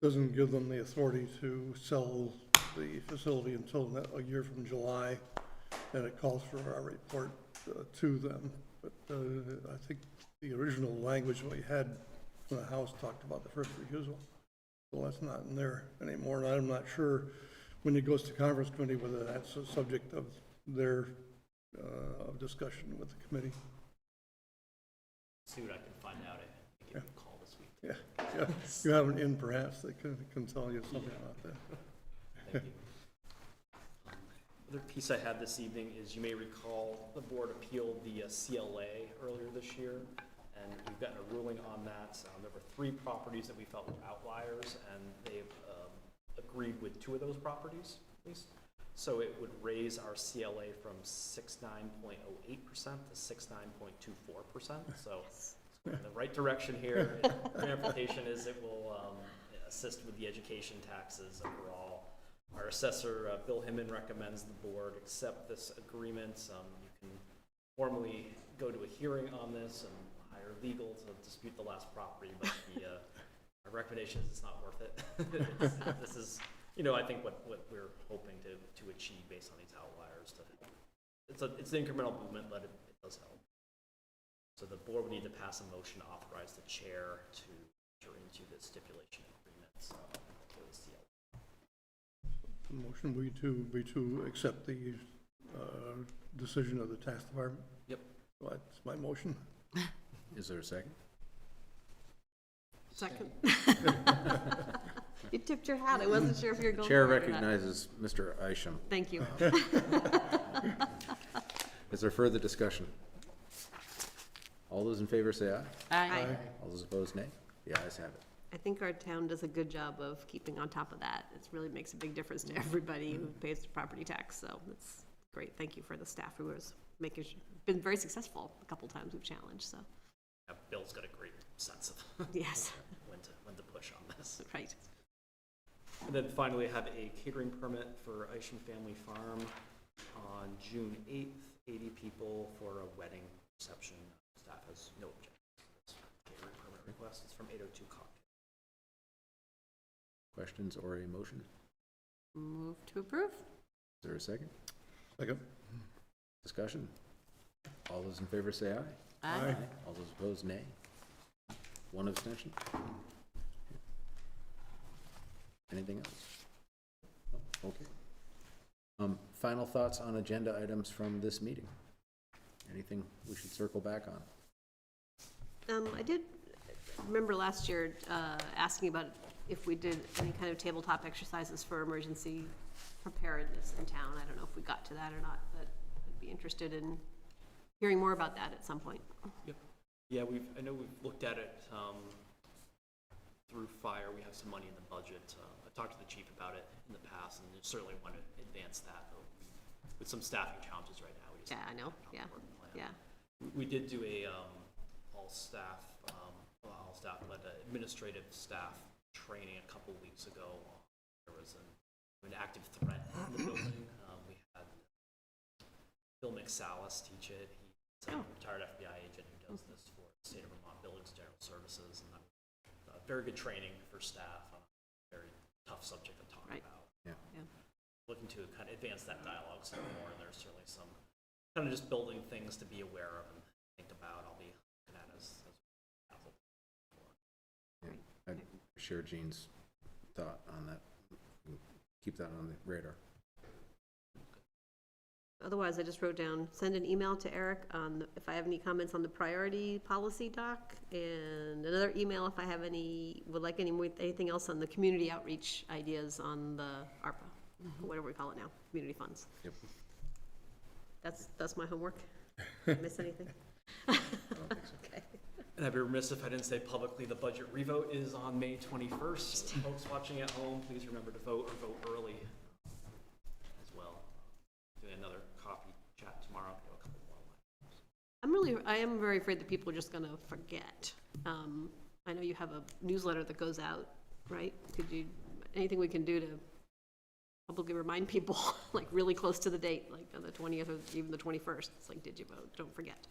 doesn't give them the authority to sell the facility until a year from July, and it calls for our report to them. But I think the original language we had from the House talked about the first refusal. So that's not in there anymore, and I'm not sure when it goes to conference committee whether that's a subject of their discussion with the committee. See what I can find out and give you a call this week. Yeah, you have an in perhaps that can tell you something about that. Thank you. Other piece I had this evening is you may recall the board appealed the CLA earlier this year, and we've gotten a ruling on that. There were 3 properties that we felt were outliers, and they've agreed with 2 of those properties, at least. So it would raise our CLA from 69.08% to 69.24%. So it's going in the right direction here. The interpretation is it will assist with the education taxes overall. Our assessor, Bill Himman, recommends the board accept this agreement. You can formally go to a hearing on this and hire legal to dispute the last property, but our recommendation is it's not worth it. This is, I think what we're hoping to achieve based on these outliers. It's an incremental movement, but it does help. So the board would need to pass a motion to authorize the chair to enter into the stipulation agreements for the CLA. The motion would be to accept the decision of the tax department. Yep. So that's my motion. Is there a second? Second. You tipped your hat. I wasn't sure if you were going Chair for it or not. recognizes Mr. Isham. Thank you. Is there further discussion? All those in favor say aye. Aye. All those opposed, nay. The ayes have it. I think our town does a good job of keeping on top of that. It really makes a big difference to everybody who pays property tax, so it's great. Thank you for the staff who has been very successful a couple times we've challenged, so, Yeah, Bill's got a great sense of yes, when to push on this. right. And then finally, I have a catering permit for Isham Family Farm on June 8th, 80 people for a wedding reception. Staff has no objection to this catering permit request. It's from 802 Cocktail. Questions or a motion? Move to approve? Is there a second? Second. Discussion? All those in favor say aye. Aye. All those opposed, nay. One abstention? Anything else? No? Okay. Final thoughts on agenda items from this meeting? Anything we should circle back on? I did remember last year asking about if we did any kind of tabletop exercises for emergency preparedness in town. I don't know if we got to that or not, but I'd be interested in hearing more about that at some point. Yep. Yeah, I know we've looked at it, through fire. We have some money in the budget. I talked to the chief about it in the past, and certainly want to advance that, but with some staffing challenges right now. We just Yeah, I know, haven't yeah, worked plan. yeah. We did do a, all-staff, but administrative staff training a couple weeks ago. There was an active threat in the building. We had Bill McSallis teach it. He's a retired FBI agent who does this for the state of Vermont Buildings General Services, and very good training for staff on a very tough subject to talk Right. about. Yeah. Yeah. Looking to kind of advance that dialogue some more, and there's certainly some kind of just building things to be aware of and think about. I'll be looking at as I share Gene's thought on that. Keep that on the radar. Otherwise, I just wrote down, send an email to Eric on if I have any comments on the priority policy doc, and another email if I have anything else on the community outreach ideas on the ARPA, whatever we call it now, community funds. Yep. That's my homework. Miss anything? Okay. And I'd be remiss if I didn't say publicly, the budget revote is on May 21st. Folks watching at home, please remember to vote or vote early as well. Doing another coffee chat tomorrow. Do a couple more. I am very afraid that people are just gonna forget. I know you have a newsletter that goes out, right? Anything we can do to publicly remind people, like really close to the date, like on the 20th or even the 21st, it's like, did you vote? Don't forget.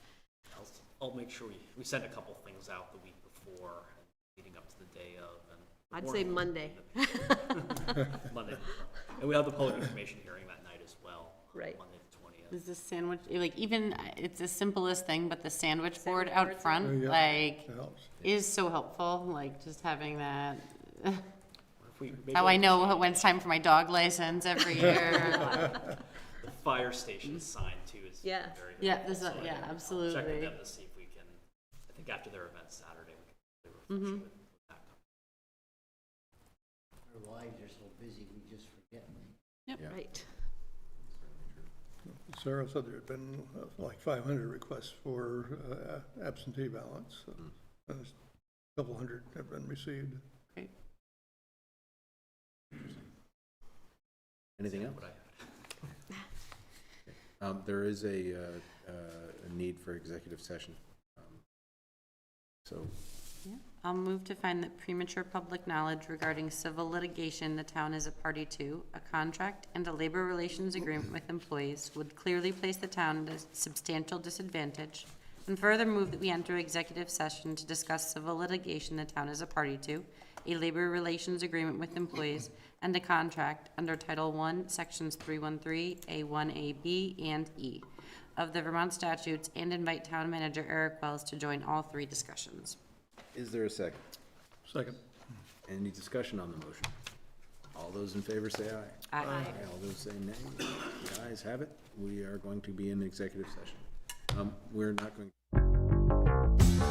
I'll make sure we send a couple things out the week before, and leading up to the day of. And I'd say Monday. Monday. And we have the public information hearing that night as well. Right. Monday the 20th. Is the sandwich, like, even, it's the simplest thing, but the sandwich board Sandwich out board's front, Yeah, like, that helps. is so helpful, like, just having that. If we maybe How I know when it's time for my dog license every year. the fire station sign too is Yeah. very Yeah, helpful. this, So yeah, I'll check absolutely. with them to see if we can, I think after their event Saturday, we can refresh with that. Our lives are so busy, we just forget. Yeah. Right. Sarah said there had been like 500 requests for absentee ballots. And a couple hundred have been received. Great. Anything else? What I had. There is a need for executive session. So, I'll move to find that premature public knowledge regarding civil litigation the town is a party to, a contract and a labor relations agreement with employees would clearly place the town at a substantial disadvantage, and further move that we enter executive session to discuss civil litigation the town is a party to, a labor relations agreement with employees, and a contract under Title I, Sections 313, A1, A, B, and E of the Vermont statutes, and invite town manager Eric Wells to join all three discussions. is there a second? Second. Any discussion on the motion? All those in favor say aye. Aye. All those say nay. The ayes have it. We are going to be in executive session. We're not going